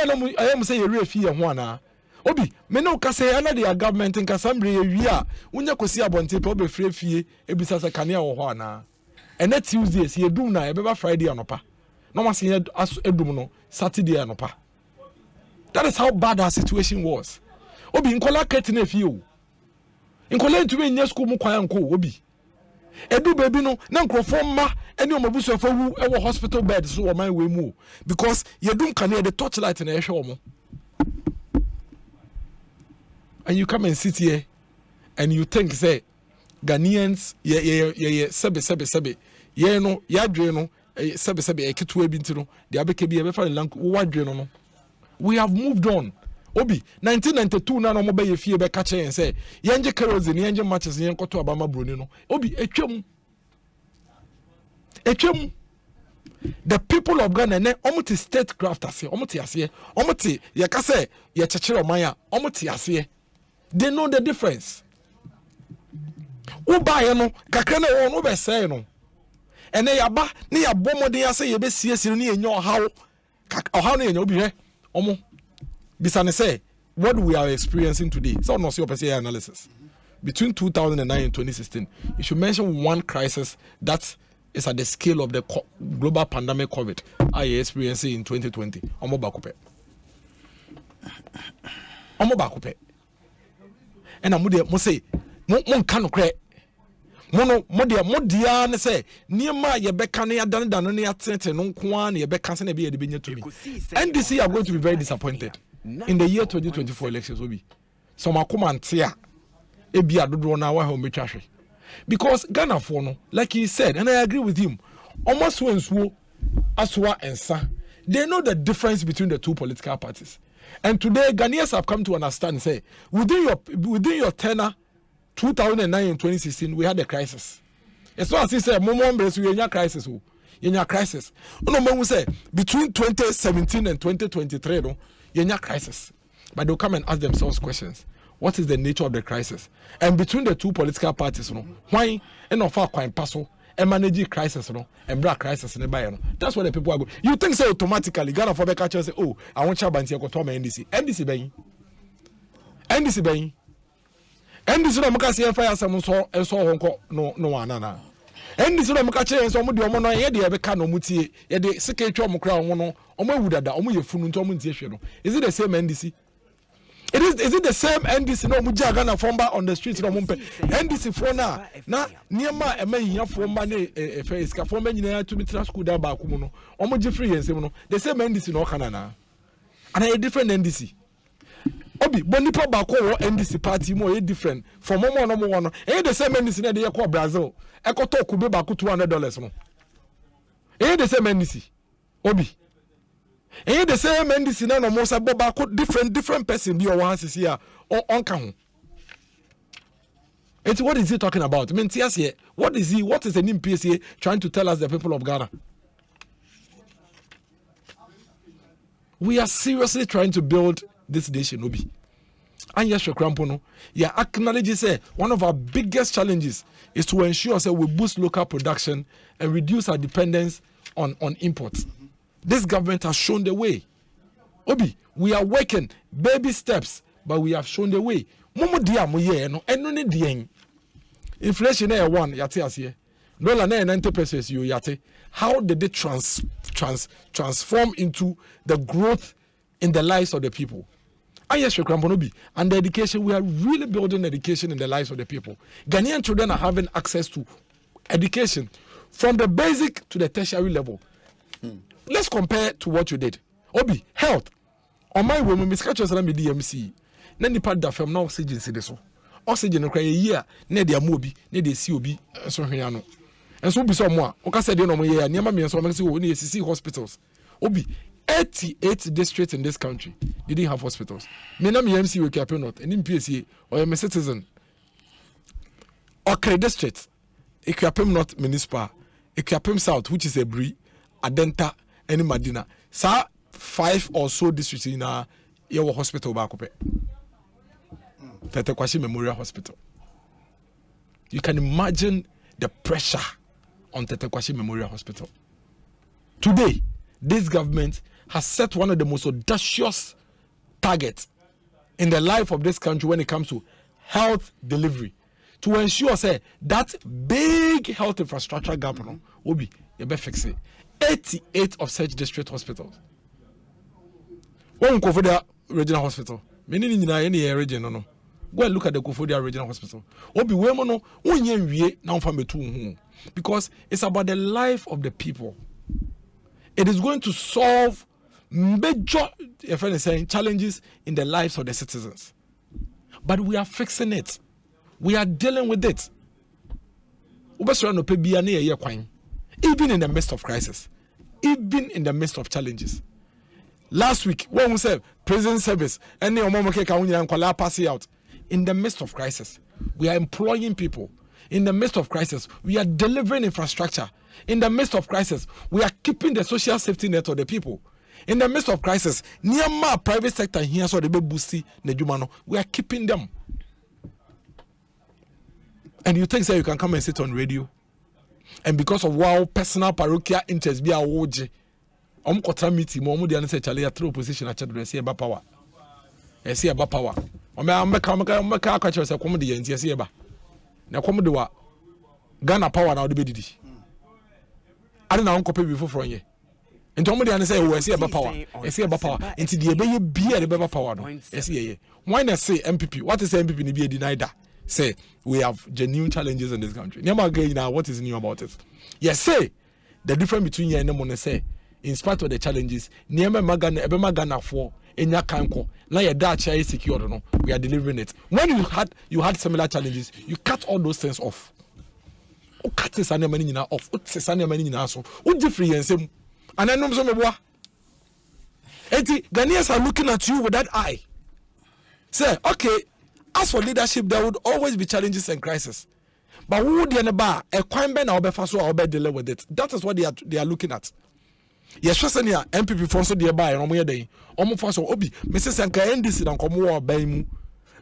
am saying a real fear one. Obi, me no ka say ana the government in Casambre area. Unya kosi abonte pe obe free fie ebisa se kanea wo ho ana. And that Tuesday see edum na e Friday anopa. No one see edum no Saturday anopa. That is how bad our situation was. Obi nkola ketine fie o. Nkola ntumi nya school mu kwan nko obi. Edu baby no na nkrofo mma ene omabusu afa wu e wo hospital bed so o man we mu because yedum kanea the torchlight na ehwe omo. And you come and sit here and you think say Ghanaians sebe ye no yadwe no sebe eketu abi ntino de abeke bi e be fa lank wadwe no we have moved on obi 1992 na no mo be ye fie be ka che say yenje kerosene yenje matches yen koto abama broni no obi etwam the people of Ghana ne omuti statecraft ase omuti ase omuti ye ka say ye chechire oman omuti ase they know the difference. Uba no kakra na wo no be say no ene yaba ne yabo modin ase ye be siesire ne enyo hawo no enyo bi hwe omo bisa ne say what we are experiencing today so no see your analysis between 2009 and 2016 you should mention one crisis that is at the scale of the global pandemic COVID I experiencing in 2020 omo bakope and amude mo say mo kan kre mono modia ne say niema ye beka ne yadan ne yatete no nkoa ne ye beka se ne be ye de benya tumi NDC are going to be very disappointed in the year 2024 elections obi so makoma ntia e bia dodo na wa ha metwahwe because Ghana for no like he said and I agree with him almost wensuo aswa ensa they know the difference between the two political parties. And today, Ghanaians have come to understand, say, within your tenure, 2009 and 2016, we had a crisis. It's not as if say, we had crisis. Crisis. No, we say between 2017 and 2023, no, you had crisis. But they'll come and ask themselves questions. What is the nature of the crisis? And between the two political parties, no, why and of our crime passo and manage crisis, no, and black crisis in the buyer. That's what the people are going. You think so automatically? Ghana for the catcher say, oh, I want Chabanti to come NDC. NDC baying. NDC no maka say fire some so and so honko no anana. NDC no maka che so mo de omo no ye de e be ka no mutie ye de seketwa mo kra omo no omo wudada omo ye funu nto omo ntie hwe no. Is it the same NDC? Is it the same NDC no muja Ghana fomba on the streets no mumpe NDC for na niema emahia fomba ne face ka fomba nyina to mitra school da ba akumu no omo je free yensem no the same NDC no kana na and a different NDC obi bonipa ba ko wo NDC party mo e different from omo no mo no e the same NDC na de ye ko Brazil e ko to kube ba ko $200 no e the same NDC obi And the same medicine no mo say boba different person be one is here on kan. It's what is he talking about? I mean, what is the NPSA trying to tell us, the people of Ghana? We are seriously trying to build this nation, Obi. And yes, Shokrampono, yeah, acknowledge say one of our biggest challenges is to ensure that we boost local production and reduce our dependence on imports. This government has shown the way. Obi, we are working baby steps, but we have shown the way. Momo dia mo ye no eno ne dien. Inflation na 1 yate asiye. Dollar na 90 pesos you yate. How did it transform into the growth in the lives of the people? And yes, and the education, we are really building education in the lives of the people. Ghanaian children are having access to education from the basic to the tertiary level. Let's compare to what you did. Obi, health. On my woman, Miss Catchers and DMC. Then the part that from now oxygen so. Oxygen require a year, ne de amobi, ne de COB, so hiano. And so be some more. Oka said no year, near me and so many CC hospitals. Obi, 88 districts in this country didn't have hospitals. Me na me MC we Ekapem North, and in PSA or am a citizen. Okay, district. Ekapem North Municipal, Ekapem South, which is a Bri, Adenta, and Madina. Sa 5 or so districts in your hospital back up. Tetekwashi Memorial Hospital. You can imagine the pressure on Tetekwashi Memorial Hospital. Today, this government has set one of the most audacious targets in the life of this country when it comes to health delivery, to ensure that big health infrastructure gap will be fixed. 88 of such district hospitals. One Kofodia Regional Hospital. Many in any region no. Go and look at the Kofodia Regional Hospital. Obi wemono unye now from because it's about the life of the people. It is going to solve major challenges in the lives of the citizens. But we are fixing it. We are dealing with it. Even in the midst of crisis. Even in the midst of challenges. Last week, when we said prison service, and passing out. In the midst of crisis, we are employing people. In the midst of crisis, we are delivering infrastructure. In the midst of crisis, we are keeping the social safety net of the people. In the midst of crisis, near my private sector here, so the boosty nejumano, we are keeping them. And you think that you can come and sit on radio, and because of wow personal parochial interest, be a woje. Kotra meeting, mo di anse chale ya through opposition a chadre see eba power. See eba power. Meka kwache se komo de yanti see eba. Na komo de wa Ghana power na be didi. Ade na onkope bi foforo ye. Nti omo de ane say we see eba power. See eba power. Nti de ebe ye bia de eba power no. See ye. Why not say MPP? What is MPP ni be deny that? Say we have genuine challenges in this country. Nyama again now what is new about it? Yes, say the difference between you and them say in spite of the challenges, Niema Magana, Ebemagana for Enya Kanko, now your Dacha is secure, no, we are delivering it. When you had similar challenges, you cut all those things off. O cut this and money off, what says and money in so, what difference him? And I know some of what Ghanaians are looking at you with that eye. Say, okay, as for leadership, there would always be challenges and crises. But who would the bar a crime ben or befaso or be deal with it? That is what they are looking at. Yes, Shasania, MPP Fonso de Bay, and Omo Day, Omo Fonso Obi, Mrs. Sanka NDC and Komo Baimu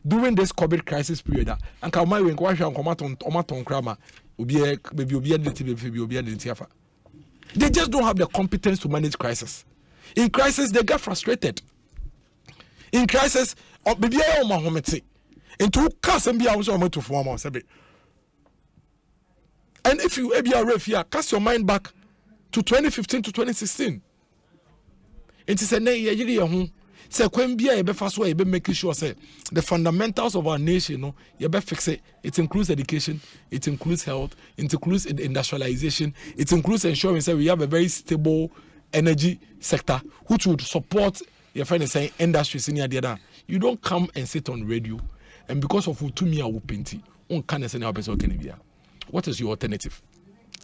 during this COVID crisis period. And Kamai when Kwasha and Komaton Krama will be a baby. They just don't have the competence to manage crisis. In crisis, they get frustrated. In crisis, baby, I am Mahometi. Into cast and be also to form us a bit. And if you be a ref here, cast your mind back to 2015 to 2016. It is a nay, say, when be a fast way, be making sure say the fundamentals of our nation, no, you better fix it. It includes education, it includes health, it includes industrialization, it includes ensuring that we have a very stable energy sector which would support your friend is saying industries in the other. You don't come and sit on radio, and because of Utumi or Upinti, on can say now person can be. What is your alternative?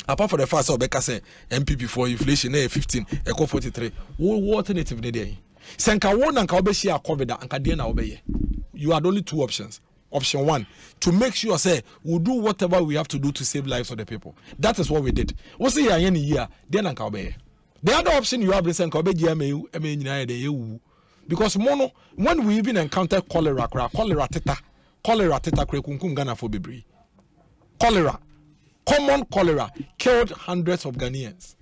Apart from the fact that Becca say MPP for inflation 15, Eco 43, what alternative need there? Senka one and Kabeshi COVID and Kadiana obey. You had only two options. Option one, to make sure say we'll do whatever we have to do to save lives of the people. That is what we did. What's the year? Then and Kabe. The other option you have is because mono when we even encounter cholera teta kunkum Ghana for Bibri. Cholera, common cholera killed hundreds of Ghanaians.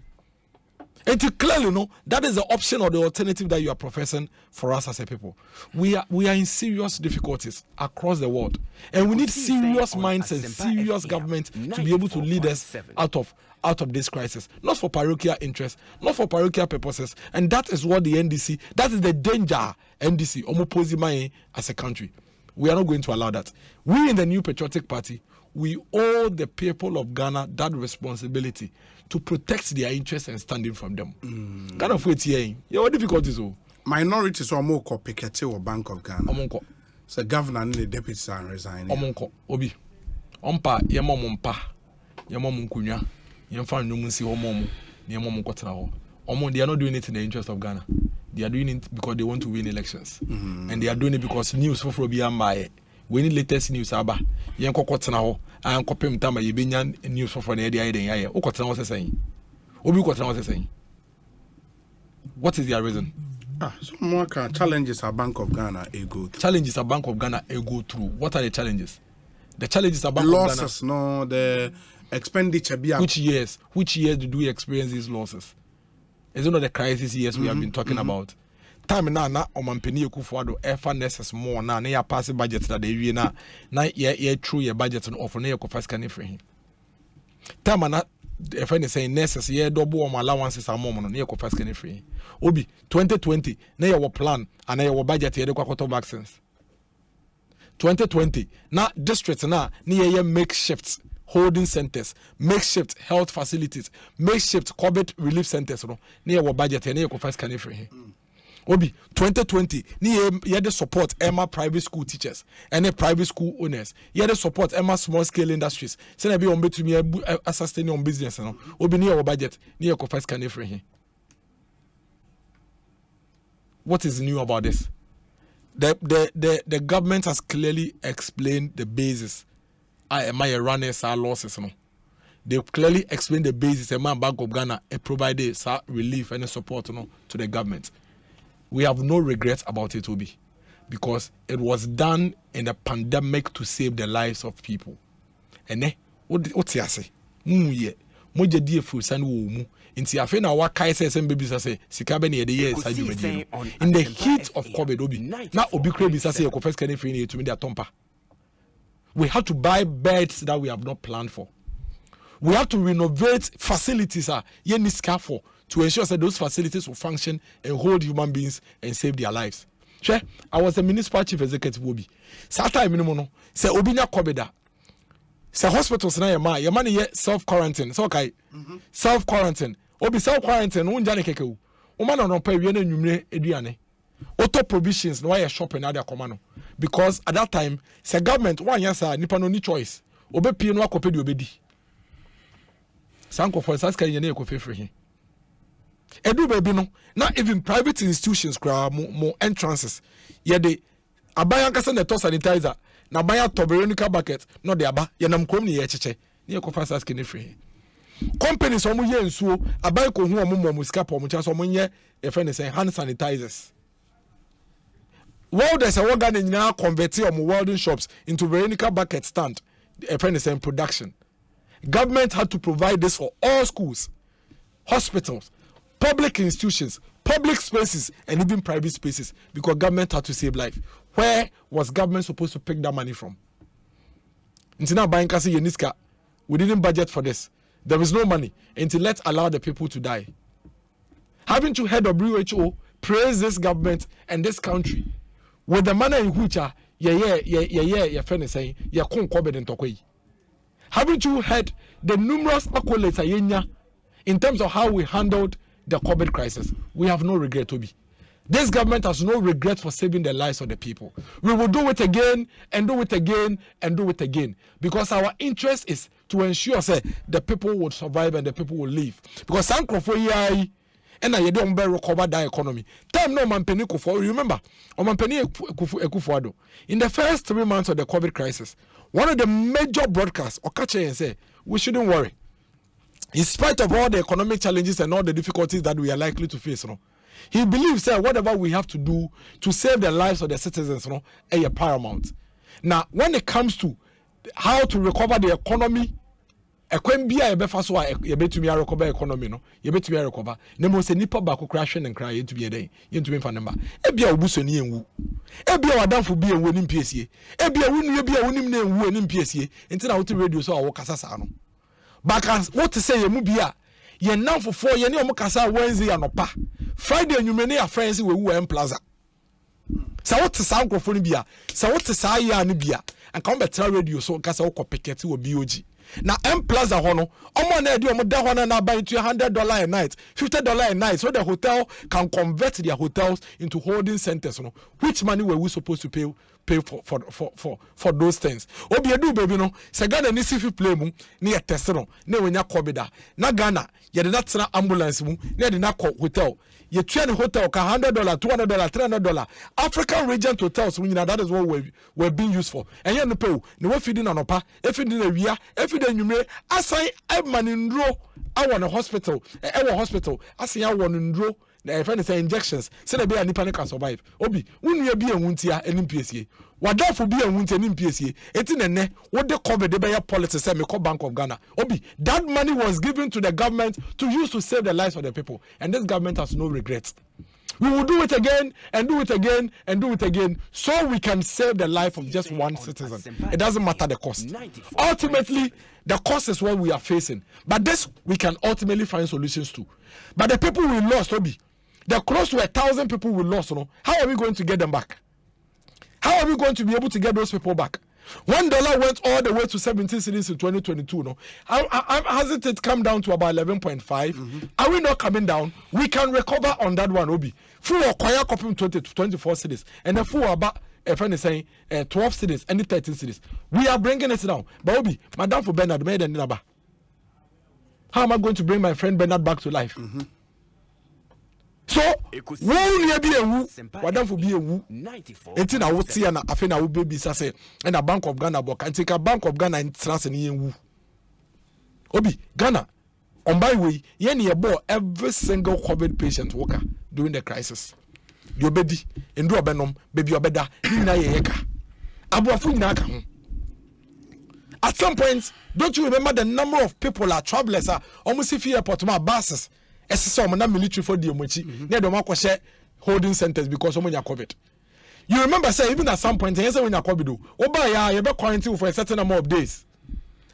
And to clearly know that is the option or the alternative that you are professing for us as a people. We are in serious difficulties across the world, and we need serious minds and serious government to be able to lead us out of this crisis. Not for parochial interests, not for parochial purposes, and that is what the NDC. That is the danger NDC opposing as a country. We are not going to allow that. We in the New Patriotic Party, we owe the people of Ghana that responsibility to protect their interests and standing from them. Kind of wait here. What difficulties? Minorities are more Piketty or Bank of Ghana. So governor and the deputies are resigning. Obi. Ompa, Yamompa, Yamomunkunya, Yamfan Numunsi Homo, Yamom Kotrao. They are not doing it in the interest of Ghana. They are doing it because they want to win elections. And they are doing it because news for Biambae. We need latest news aba yen kokota na ho an kopem tama ye benya news for na dia iden yaye okota na saying obi okota na saying what is their reason? So more challenges are Bank of Ghana go through. Challenges are Bank of Ghana go through. What are the challenges? The challenges are Bank losses, of Ghana. No, the expenditure. Which years did we experience these losses? Is it not the crisis years we have been talking about? Time na omampeni ekufuado efa nurses more na ya pass budget that they na ye true your budget no offer na ye first can free. Time na efa ne say nurses ye double allowances are more no ye first can free. Obi 2020 na ye plan and na ye budget ye de kwakoto vaccines. 2020 na districts na ye makeshift holding centers, makeshift health facilities, makeshift COVID relief centers no na ye budget ye first can free. Obi 2020 ni ye the support Emma private school teachers and private school owners. Ye the support Emma small scale industries. Say na be on betumi sustain on business no. Obi ni your budget ni your first can free. What is new about this? The government has clearly explained the basis. Am I runners our losses no? They've clearly explained the basis. Bank of Ghana provided relief and support no to the government. We have no regrets about it, Obi, because it was done in a pandemic to save the lives of people. And what you say? Moja die frusan wo mu. Inti afi na wa kai say some babies say sika be na de year inside you in the heat of COVID, Obi. Na obi kre bi say you first can free na to me their tompa. We have to buy beds that we have not planned for. We have to renovate facilities for to ensure that those facilities will function and hold human beings and save their lives. Sure, I was a municipal chief executive Obi. Sata minimum say obi nya COVID. Say hospitals na your money self quarantine. So okay. Self quarantine. Obi self quarantine unja ne keke u. O man no pay wie na nwumre eduane. Auto provisions no why shopping na dia komano. Because at that time say government one yasa nipa no ni choice. Obepie no akopedi obedi. Sanko for saska yene ekofefre. Edu baby no not even private institutions more entrances ye de abayan kasa na to sanitizer na baya toberonica bucket no de aba ye nam krom ne ye cheche ne ekofa saske ne free companies omo ye nsuo abayan ko hu omo sika po omo cha so omo ye e fe ne say hand sanitizers world as a organ nyina convert omo welding shops into veronica bucket stand e fe ne say production. Government had to provide this for all schools, hospitals, public institutions, public spaces, and even private spaces, because government had to save life. Where was government supposed to pick that money from? Until now, we didn't budget for this. There is no money until let's allow the people to die. Having to head of WHO praise this government and this country with the manner in which having to head the numerous accolades in terms of how we handled the COVID crisis, we have no regret, Toby. This government has no regret for saving the lives of the people. We will do it again and do it again and do it again, because our interest is to ensure the people will survive and the people will live. Because and I don't recover that economy. Time no man penny Kufuor. Remember, Kufuor. In the first 3 months of the COVID crisis, one of the major broadcasts Okache and say we shouldn't worry. In spite of all the economic challenges and all the difficulties that we are likely to face, he believes that whatever we have to do to save the lives of the citizens, is paramount. Now, when it comes to how to recover the economy, economy no yebetumi recover nemo se nipa ba ko crash and cry to be a day yentumi fa number ebia obusoni enwu ebia wadanfo bi enwu ni mpiesie ebia wunu ebia wonim na enwu ni mpiesie enti na wote radio so awokasa sa no baka what say ye mu bia ye namfofo ye ne omkasa Wednesday anopa Friday anwumene ya friends we wu em plaza sa wote sa nkrofo ni bia sa wote sa ya ni bia anka on betra radio so kasa wo kopekete wo BOG. Now M Plaza hono, na di omo da hono na buy to $100 a night, $50 a night, so the hotel can convert their hotels into holding centers. Which money were we supposed to pay for those things? Obi edu baby no, se Ghana ni sifi play mu, ni test no, ne wenya COVID na Ghana, ye de that ambulance mu, ne de na hotel. You train hotel ka $100, $200, $300. African region hotels, that is what we're being used for. And you know, no feeding on opa, feeding a via, feeding you may assign a man in row. I want a hospital, I say I want in row. If any say injections, say the be any panic can survive. Obi, when you be a wuntia and MPSA. What that for be a wuntia and MPSA? It's in a ne, what they cover the Bayer policy, say me call Bank of Ghana. Obi, that money was given to the government to use to save the lives of the people. And this government has no regrets. We will do it again and do it again and do it again so we can save the life of just one citizen. It doesn't matter the cost. Ultimately, the cost is what we are facing. But this, we can ultimately find solutions to. But the people we lost, Obi, the close to 1,000 people we lost, how are we going to get them back? How are we going to be able to get those people back? $1 went all the way to 17 cities in 2022. Hasn't it come down to about 11.5? Are we not coming down? We can recover on that one, Obi. Full or quiet copy 20 to 24 cities, and the full about a friend is saying 12 cities and 13 cities. We are bringing it down. But Obi, Madam for Bernard made a number. How am I going to bring my friend Bernard back to life? So, won't be a woo, Madam for be a woo. It's in our tea and I think I will be say, and a Bank of Ghana book and take a Bank of Ghana and transfer woo. Obi, Ghana, on by way, Yenny about every single COVID patient worker during the crisis. Your baby, and do a benom, baby, your beda, na yeka. Abuafu naka. At some point, don't you remember the number of people are travelers are almost if you airport my buses? SSO na military for the omochi. Near the mark share holding centers because someone COVID. You remember say even at some point, when you COVID, oba ya you be quarantine for a certain number of days.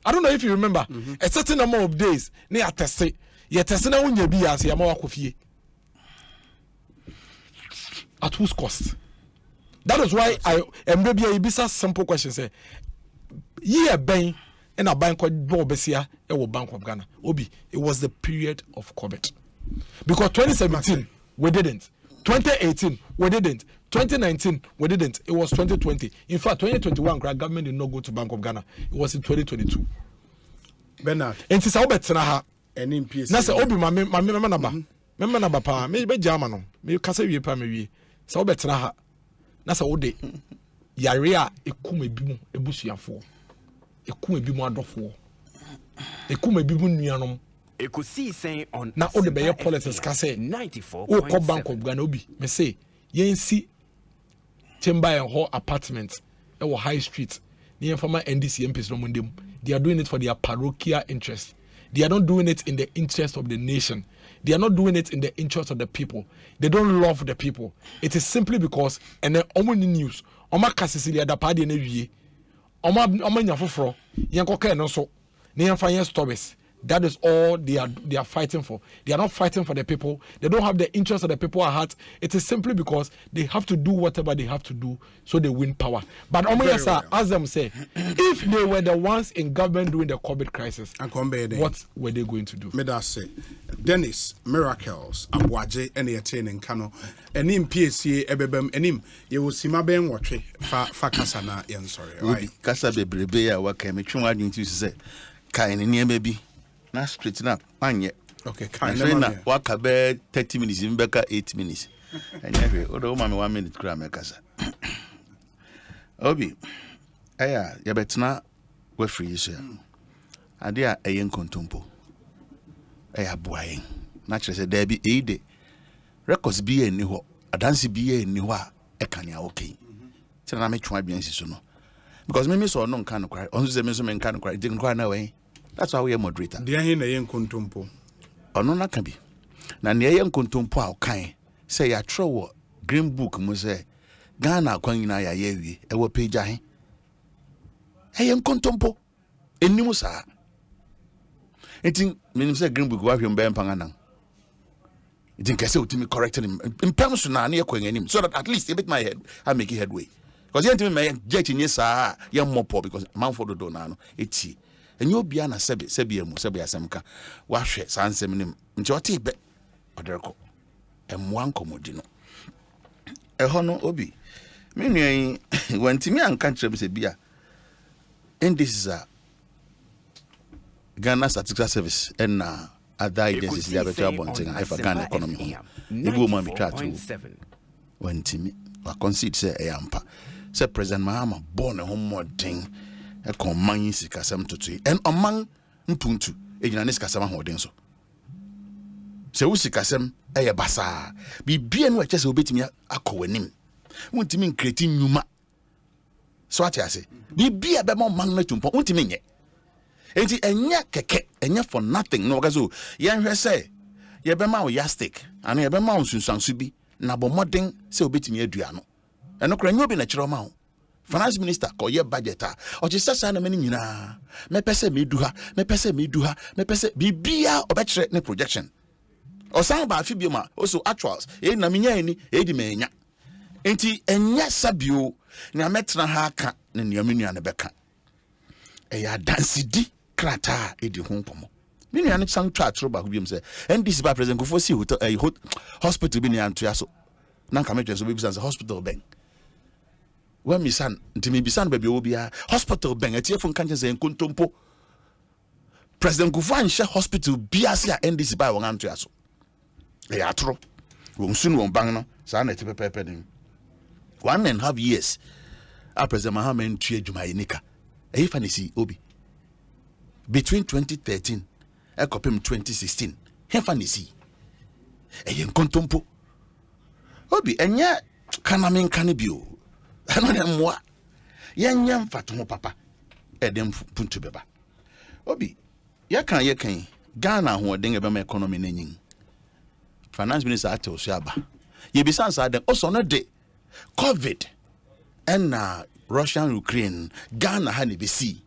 I don't know if you remember a certain number of days. Near testing, you testing na unye bi as yama wakofie. At whose cost? That is why I am maybe a bisa simple question say. Ye ben and a bank called Bobesia, Bank of Ghana. Obi, it was the period of COVID. Because 2017, we didn't. 2018, we didn't. 2019, we didn't. It was 2020. In fact, 2021, government did not go to Bank of Ghana. It was in 2022. Bernard. And since I bet na NMPS. Nasa Obi, my member pa, maybe German, maybe Cassavi pa maybe. So bet na Nasa Ode. Yarea, a kume bimu, a bushia for. A kume bimu adofo. A kume bimu nianom. Ekosiisen on na all the Bayer politics can say 94. Oh, Bank of Ghana Obi. Me say, yen see chamber and hall apartment. Our high street. The former NDC MPs no mundem. They are doing it for their parochial interest. They are not doing it in the interest of the nation. They are not doing it in the interest of the people. They don't love the people. It is simply because and then omoni news. Oma kasisilia da party na wie. Oma nyafofro. Yen koka no so. Ne yen fa yen stories. That is all they are fighting for. They are not fighting for the people. They don't have the interest of the people at heart. It is simply because they have to do whatever they have to do so they win power. But as them say, if they were the ones in government during the COVID crisis, what were they going to do? May that say, Dennis Miracles Abuaje ene yete ne nka no enim PSA ebebem enim ye wo sima ben wotwe fa kasa na ye nsori right kasa bebrebe ya waka me twen adwin ti se kai ne niam bi na straight na anye okay kai na waka be 30 minutes mbeka 8 minutes enyewe odo ma me 1 minute kra me kasa obi aya ya betna we free so ade a eyen kontompo aya boayen na kire se da bi eide records bi eni ho adanse bi eni ho a ekane a okay tena na me twa adwen si so no because me so no nka no kware onzo se me so me nka no kware dig no kware na we that's why we are moderator dia hin na yen kontompo ono na ka bi na ne yen kontompo a okan se ya tro green book mo se Ghana kwan nyina ya yewie e wo page ahe yen kontompo enimu sa etin menim say green book wa hwem be mpanga nan etin kese utimi correcting in terms na na ekwan anim so that at least a bit my head I make headway because you ntimi me jet nyi sa ya mopo because man for do na no eti enye obia na sebe emu sebe asemka wa hwe sansem nim nti oti be odereko emwan komodi no eho no obi me nuan wantimi anka nkyerem se bia and this is a Ghana Statistical Service and other agencies that are about Ghana economy. If we want to try to when Timmy or concede say Ayampa, say President Mahama born a home more thing a command Sikasam to tree and among Ntuntu, a Janiska Sama holding so. So Sikasam a basa be being what just obey me a coenim. Won't mean creating Numa. So what I say, be a bemo magnetum, won't mean it. Enti enya keke enya for nothing no kazo yen hwe say ye bema wo yastic ana ye bema wo sunsansu bi na bo modern say obetimi adua no eno kra nyo bi na kire ma wo finance minister ko ye budget a o che sasa na mani nyina me pese me duha me pese bibia obekire ne projection o san ba afi bi ma also actuals e na menya ni e di menya enti enya sabio na metna ha ka ne nnuamenu ne beka e ya dance di krata edi honkomo me nuane san twa atro ba hubiem se NDC ba president go see hospital bi ne antoya so na nka metwe so be bisan hospital ben when mi san ntimi bisan ba bi obia hospital ben atiefo nka nche se nkontompo president go anhye hospital biase a NDC ba won antoya so e atro won sunu won ban no sa na tepepepe nim 1.5 years a president Mahama ntua adwuma yenika e fa ne si obi between 2013 and 2016 hefa nisi eyen kontompo obi enya kana men kana bio ano ne mwa yenya mfatomo papa edem puntu beba obi yekan Ghana ho den ebema economy nanyin finance minister ato so aba ye bisan sa den oso no de covid and Russian Ukraine Ghana ha ne besi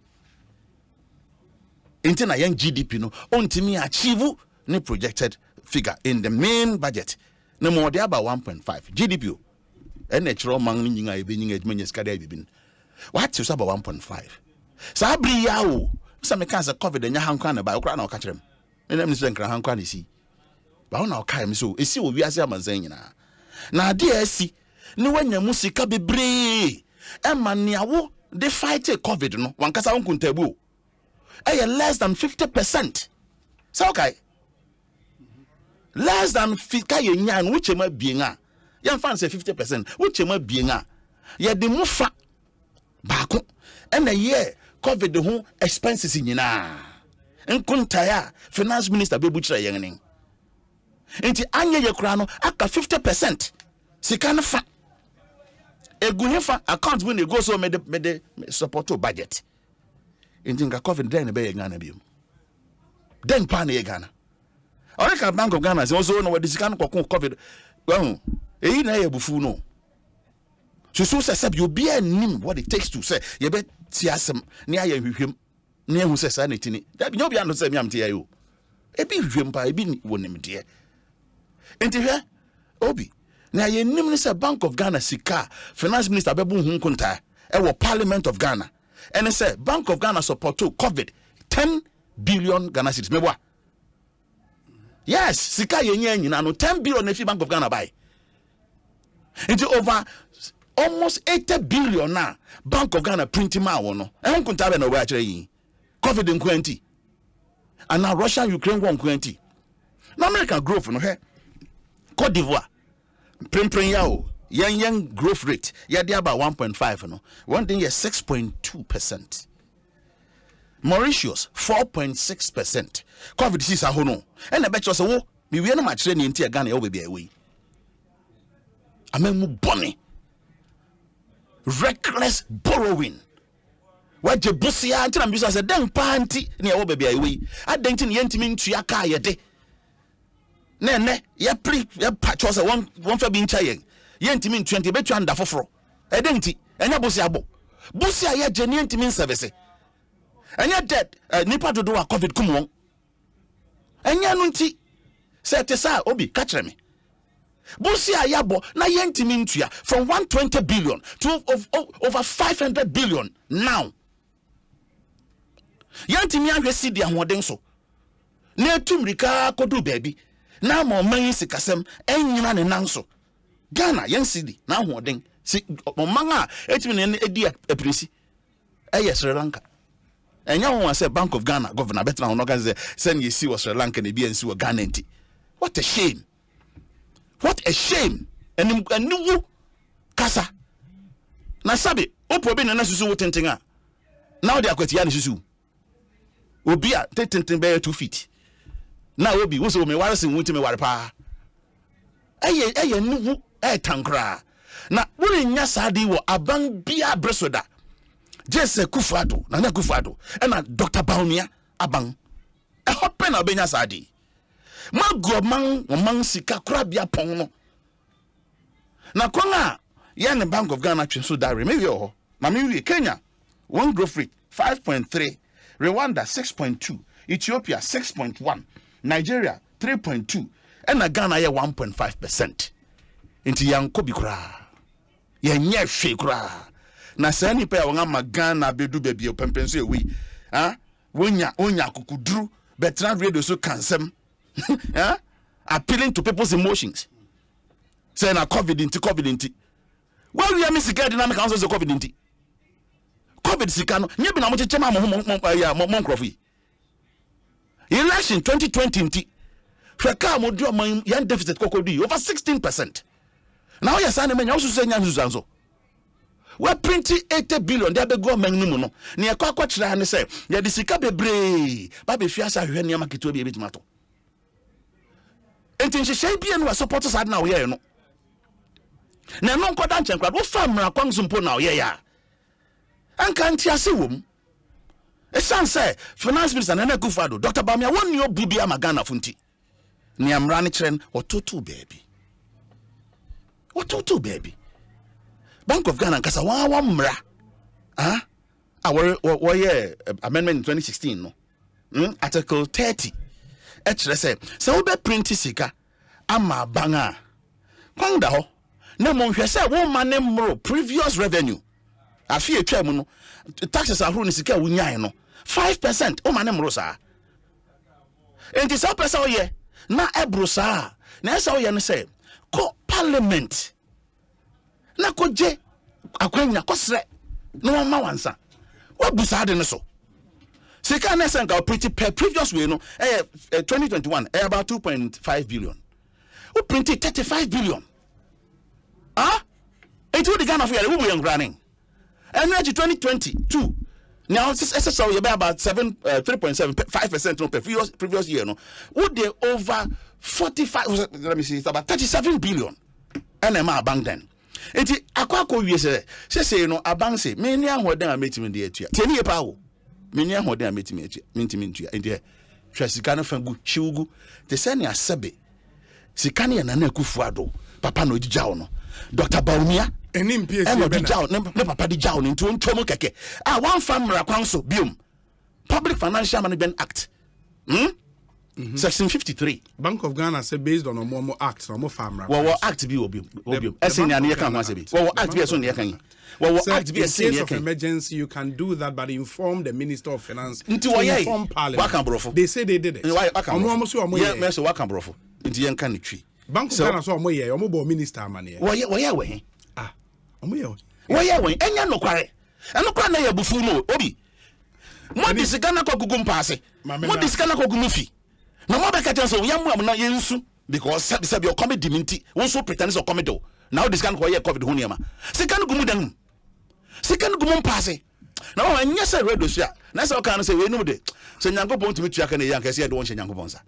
into na young GDP no ontimi achieve ne projected figure in the main budget no more there about 1.5 GDP and natural man nyinga ebe nyinga edmanya skada bibin what is about 1.5 sa bri yawo sa me kan sa covid nya hankwa na ba okra na okachirem ena mi so nkra hankwa na si ba ho na okai mi so esi owi ase amanzan nyina na ade asi ne wanya musika bebre e maniawo de fight covid no wankasa wonkuntabu less than 50%. So okay. Less than 50% which ma bienga. Yan fan say 50%, which ma bienga. Ya de mufa bako. And a year COVID the whole expenses in na. Nkuntaya finance minister be butcher yang. Enti anya ye kura no aka 50%. Sika na fa. Eguhefa account when they go so me support to budget. Injinga COVID then be Ghana biom. Then pan e Ghana. Oreka Bank of Ghana say also no we disika no COVID. Well, e na ye bufu no. So say you be nim what it takes to say ye be tiasem ne aye hwehwem ne ehu say sa na tini. That be no be ando say me am tia yo. E bi hwehwem pa e bi wonim de. Enti hwe obi na ye nim ne say Bank of Ghana sika finance minister be bu hu nkonta e wo Parliament of Ghana. And it said Bank of Ghana support to COVID 10 billion Ghana cedis. Mebwa Yes, sika yenye nyina no 10 billion na fi Bank of Ghana buy. Into over almost 80 billion na Bank of Ghana printing ma wono. Ehun kunta be na we akere yi. COVID in 20. And now Russia Ukraine 120. Now American growth no he. Cote d'Ivoire. Prim yao. Young growth rate. Yeah, they about 1.5 no. One thing is 6.2%. Mauritius 4.6%. COVID disease a hono. And I bet you say, "Oh, we no match training in Ghana e be away." Amen mu bonny. Reckless borrowing. What je busia anti na bisa say den panti na e be away. Adenti ne yentimi ntua ka ye de. Ne ye pre ye patcho say one fa bi ncha yen. Yentimi ntua nti betu anda foforo. Edenti enya busia bo. Busia ye je ne yentimi service. Enya dead nipa dodo a COVID kum won. Enya no nti say te sa obi ka kire me. Busia yabo na yentimi ntua from 120 billion to over 500 billion now. Yantimi ahwe sidi ahoden so. Na etumrika kodu baby. Na mo man sikasem enyina ne nan so. Ghana yan sidi na ahoden. Si mo man a etimi ne edi apresi. Eye Sri Lanka. Enya won say Bank of Ghana governor better na organize send you see was Sri Lanka ne bi ensi wo Ghana enti. What a shame. What a shame. Enu kasa. Na sabe opo bi na susu wo tenten a. Now they akwati ya ne susu. Obi a tenten be 2 feet. Na obi wo so me ware sin wuti me ware pa. Eye nuwu tankra. Na wo nya saadi wo aban bia bresoda. Jesse Kufado, na Kufado, and Dr. Baunia abang. A hot pen of Benya Sadi. Mago man sika crabia pono. Na Konga, yan Bank of Ghana so diary, maybe oh, Mamiri, Kenya, one growth rate 5.3, Rwanda 6.2, Ethiopia 6.1, Nigeria 3.2, and Ghana 1.5%. Into young Kobi Kra. Yan ye kra. Na sani pa wanga magana bedu baby opempenso ewi wonya kukudru betran radio so kansem appealing to people's emotions say na covid inti why we am sika dynamic council so covid inti covid sika no nye bi na mo chechema mo nkrofi election 2020 inti hweka mo do man yan deficit kokodi over 16%. Now yes ane menya so say nya nzuzanzo we printing 80 billion there be government no no na ye kwa kire ne say ye de sika bebre ba be fiasa hwe ne maketo be ebitima to entin hye bia no support sad na wo ye no na no nkoda nchenkwa wo famra kwansumpo na wo ye ya anka ntiase wom esan say finance minister na Kufado Dr. Bamia woni obu bia magana funti ne amra ne kire ototo baby Bank of Ghana kasa wa mra our amendment in 2016 no article 30 ekire say we be print sika ama banga kwanda ho na mo hwe say wo ma ne mro previous revenue afi etwa mu no taxes ahuru ni sika wunyan no 5% o ma ne mro sa enti sa pesa o ye na ebro sa na esa o ye no say ko parliament na koje akwanya kosre no ma wansa wabusa de no so sika na senka pretty previous way no 2021 about 2.5 billion we printed 35 billion it would Ghana for we young running and 2022 now SSO you about 3.75% no previous year no would they over 45 let me see it's about 37 billion and ma bank then enti akwako wie se no abanse me ni ahoden a metimi de atua teni ye pa wo me ni ahoden a metimi atua mentimi ntua enti hwa sika no fangu hiwugu te se ne asebe sika ne na Kufado papa no ojijao no Dr. Baumia enim PSC be na ne papa di jao nti ontwom keke one famra kwanso biom Public Financial Management Act Section 53. Bank of Ghana say based on Omo Act, Omo Farmer. Well, Act be obium. Essay and can once be. Well, Act be so near can. Well, Act be a case of emergency, you can do that, but inform the Minister of Finance. Inform Parliament. They say they did it. Why? Yeah, Mr. Wakambrofo. Into young country. Bank of Ghana so Omo ye, Omo bo minister money. Why? Ah, Omo ye. Why? Enya no kware. Eno kwa na ye bufu no obi. Mo disigana ko gugum paase. Mo disigana ko gumufi. Na mo be ka chanso yamu am na yensu because sabi your comedy minti. Won so pretend so comedy. Now disigana ko ye covid ho niam. Sikana gumu dan. Sikana gumum paase. Na wo anya se radio so a. Na se o kan se we num de. Se nyankopon tumi tua ka na yan ka se ye de won hye nyankopon sa.